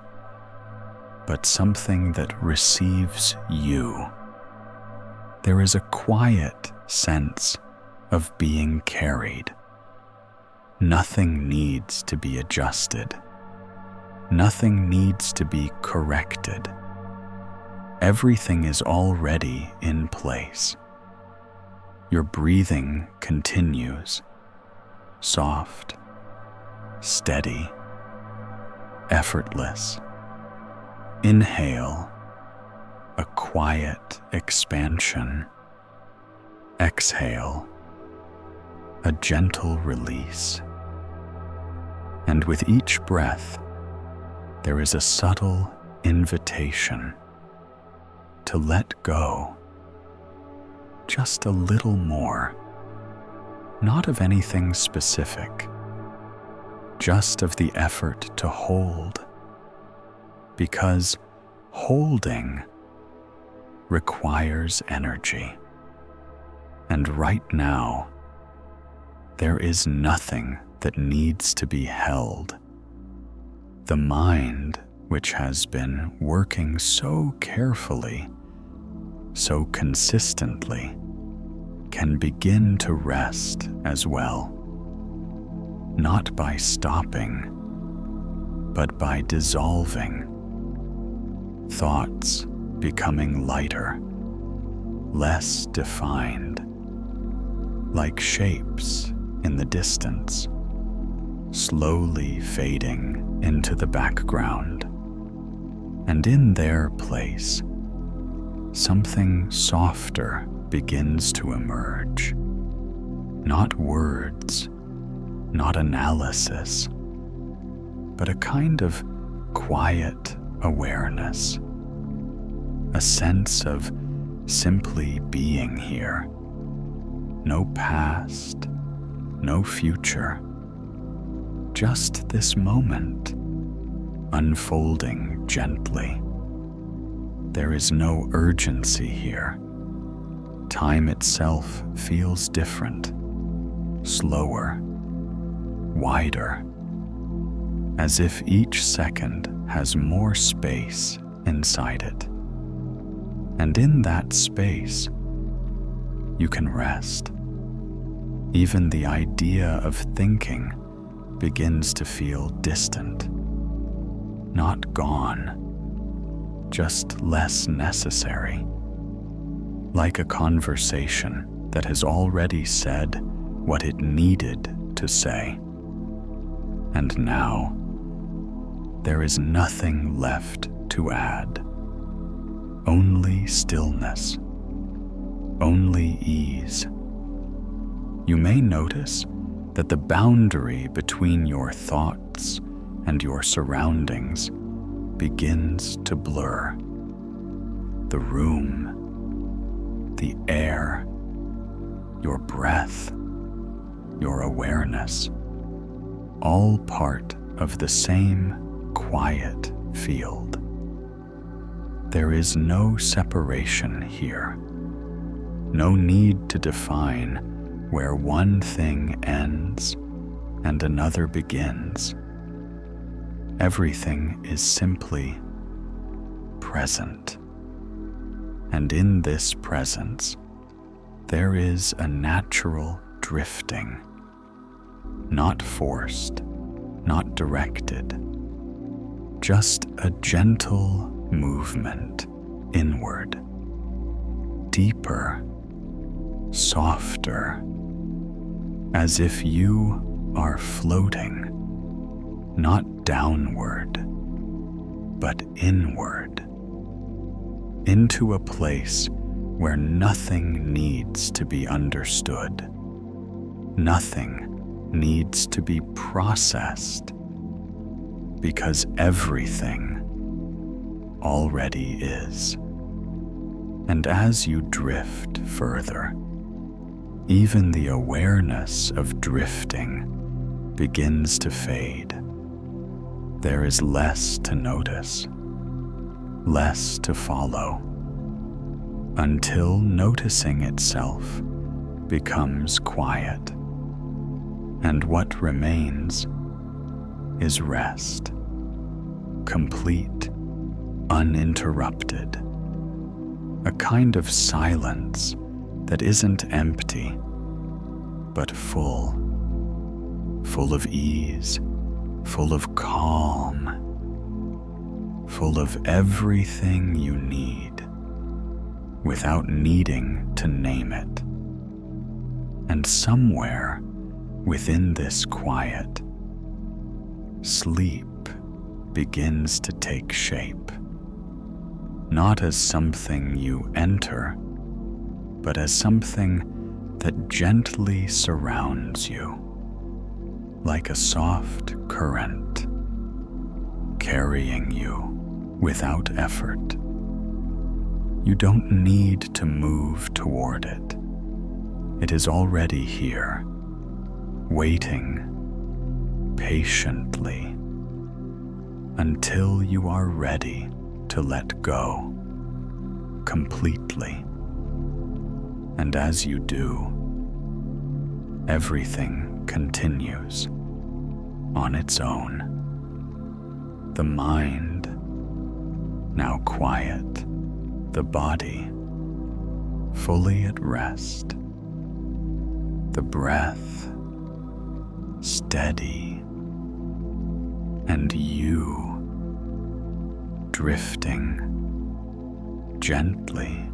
but something that receives you. There is a quiet sense of being carried. Nothing needs to be adjusted. Nothing needs to be corrected. Everything is already in place. Your breathing continues, soft, steady, effortless. Inhale, a quiet expansion. exhale, a gentle release. And with each breath, there is a subtle invitation to let go just a little more, not of anything specific, just of the effort to hold, because holding requires energy. And right now, there is nothing that needs to be held. The mind, which has been working so carefully, so consistently, can begin to rest as well, not by stopping, but by dissolving, thoughts becoming lighter, less defined, like shapes in the distance, slowly fading into the background. And in their place, something softer begins to emerge. Not words, not analysis, but a kind of quiet awareness, a sense of simply being here. No past, no future, just this moment, unfolding gently. There is no urgency here. Time itself feels different, slower, wider, as if each second has more space inside it. And in that space, you can rest. Even the idea of thinking begins to feel distant, not gone, just less necessary, like a conversation that has already said what it needed to say. And now, there is nothing left to add. Only stillness, only ease. You may notice that the boundary between your thoughts and your surroundings begins to blur. The room, the air, your breath, your awareness, all part of the same quiet field. There is no separation here, no need to define where one thing ends and another begins. Everything is simply present. And in this presence, there is a natural drifting, not forced, not directed, just a gentle movement inward, deeper, softer, as if you are floating, not downward, but inward, into a place where nothing needs to be understood, nothing needs to be processed, because everything already is. And as you drift further, even the awareness of drifting begins to fade. There is less to notice, less to follow, until noticing itself becomes quiet, and what remains is rest, complete, uninterrupted, a kind of silence that isn't empty, but full of ease, full of calm, full of everything you need, without needing to name it. And somewhere within this quiet, sleep begins to take shape, not as something you enter, but as something that gently surrounds you like a soft current, carrying you without effort. You don't need to move toward it. It is already here, waiting patiently until you are ready to let go completely. And as you do, everything continues on its own. The mind, now quiet, the body fully at rest, the breath steady, and you drifting gently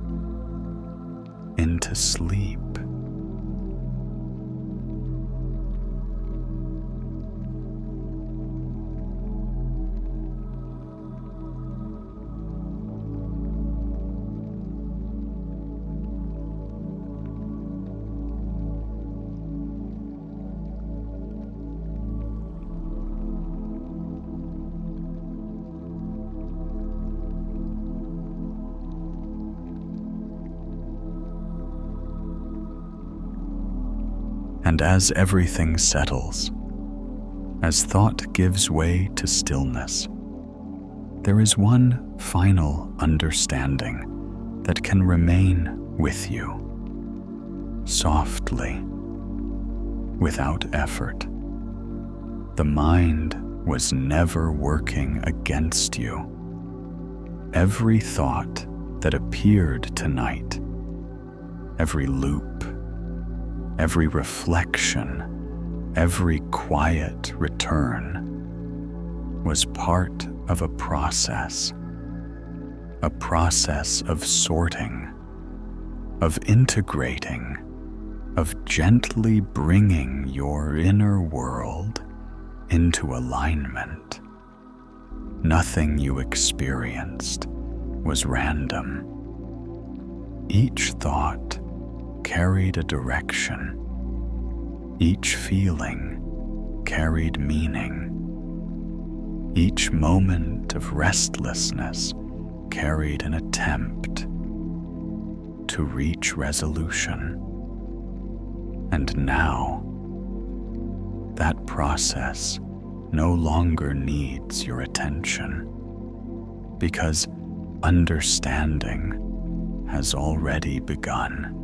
into sleep. And as everything settles, as thought gives way to stillness, there is one final understanding that can remain with you, softly, without effort. The mind was never working against you. Every thought that appeared tonight, every loop, every reflection, every quiet return was part of a process of sorting, of integrating, of gently bringing your inner world into alignment. Nothing you experienced was random. Each thought carried a direction. Each feeling carried meaning. Each moment of restlessness carried an attempt to reach resolution. And now, that process no longer needs your attention, because understanding has already begun.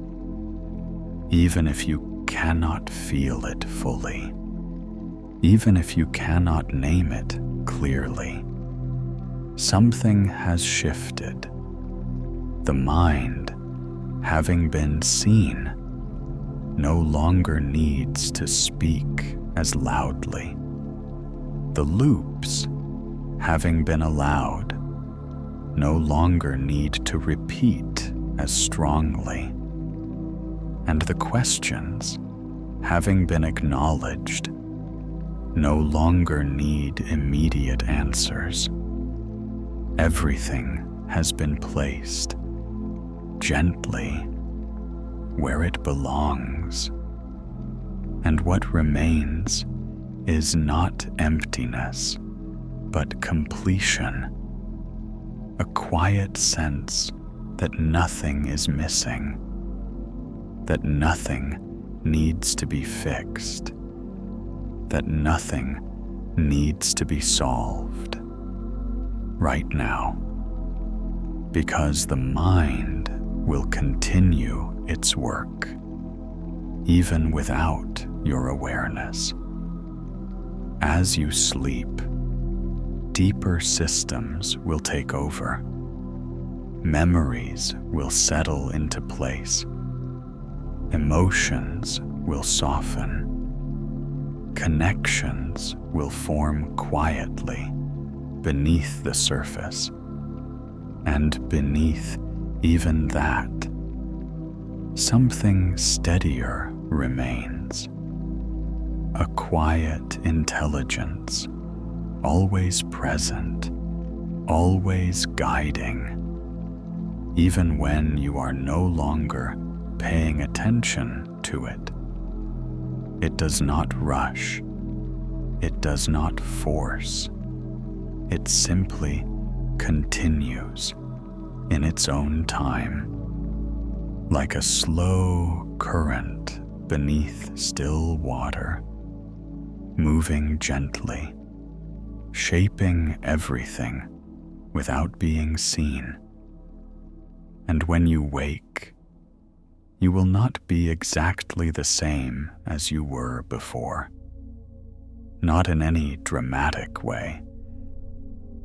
Even if you cannot feel it fully, even if you cannot name it clearly, something has shifted. The mind, having been seen, no longer needs to speak as loudly. The loops, having been allowed, no longer need to repeat as strongly. And the questions, having been acknowledged, no longer need immediate answers. Everything has been placed gently where it belongs. And what remains is not emptiness, but completion, a quiet sense that nothing is missing, that nothing needs to be fixed, that nothing needs to be solved right now, because the mind will continue its work, even without your awareness. As you sleep, deeper systems will take over. Memories will settle into place. Emotions will soften. Connections will form quietly beneath the surface. And beneath even that, something steadier remains. A quiet intelligence, always present, always guiding, even when you are no longer paying attention to it. It does not rush. It does not force. It simply continues in its own time, like a slow current beneath still water, moving gently, shaping everything without being seen. And when you wake, you will not be exactly the same as you were before. Not in any dramatic way,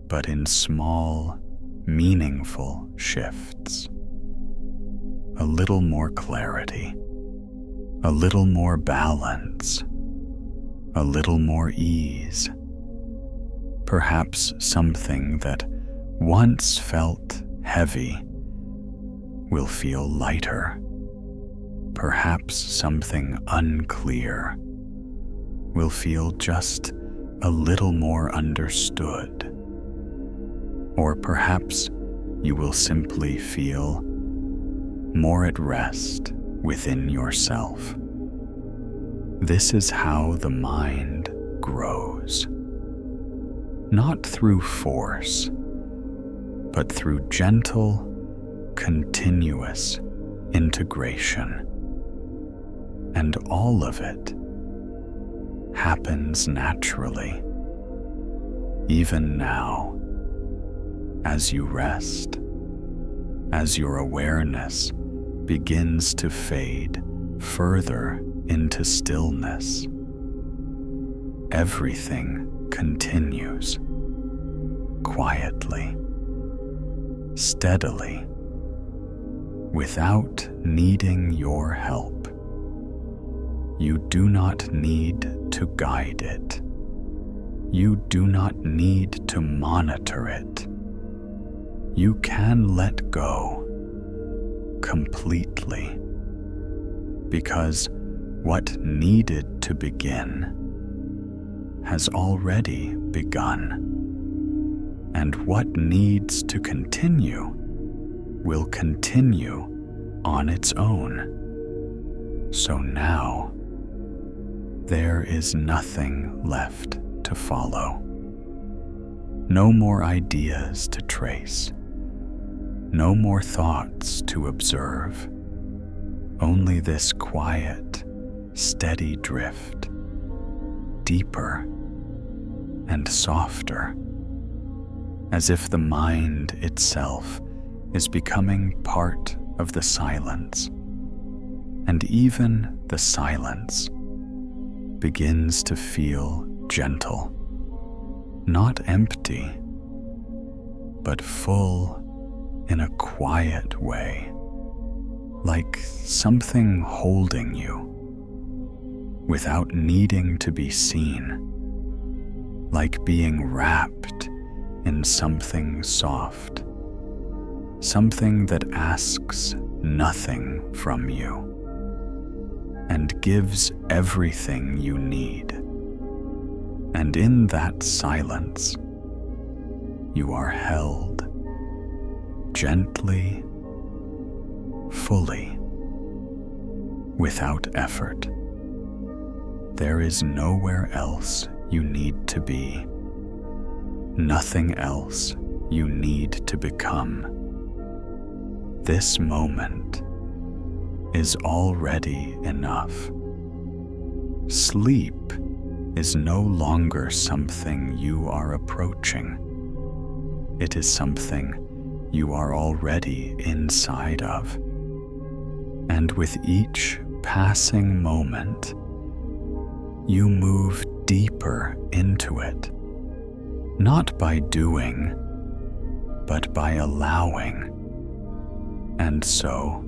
but in small, meaningful shifts. A little more clarity, a little more balance, a little more ease. Perhaps something that once felt heavy will feel lighter. Perhaps something unclear will feel just a little more understood. Or perhaps you will simply feel more at rest within yourself. This is how the mind grows. Not through force, but through gentle, continuous integration. And all of it happens naturally, even now, as you rest, as your awareness begins to fade further into stillness. Everything continues, quietly, steadily, without needing your help. You do not need to guide it. You do not need to monitor it. You can let go completely, because what needed to begin has already begun, and what needs to continue will continue on its own. So now, there is nothing left to follow. No more ideas to trace. No more thoughts to observe. Only this quiet, steady drift, deeper and softer, as if the mind itself is becoming part of the silence, and even the silence begins to feel gentle, not empty, but full in a quiet way, like something holding you without needing to be seen, like being wrapped in something soft, something that asks nothing from you and gives everything you need. And in that silence, you are held gently, fully, without effort. There is nowhere else you need to be, nothing else you need to become. This moment is already enough. Sleep is no longer something you are approaching. It is something you are already inside of. And with each passing moment, you move deeper into it, not by doing, but by allowing. And so,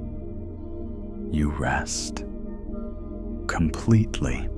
you rest completely,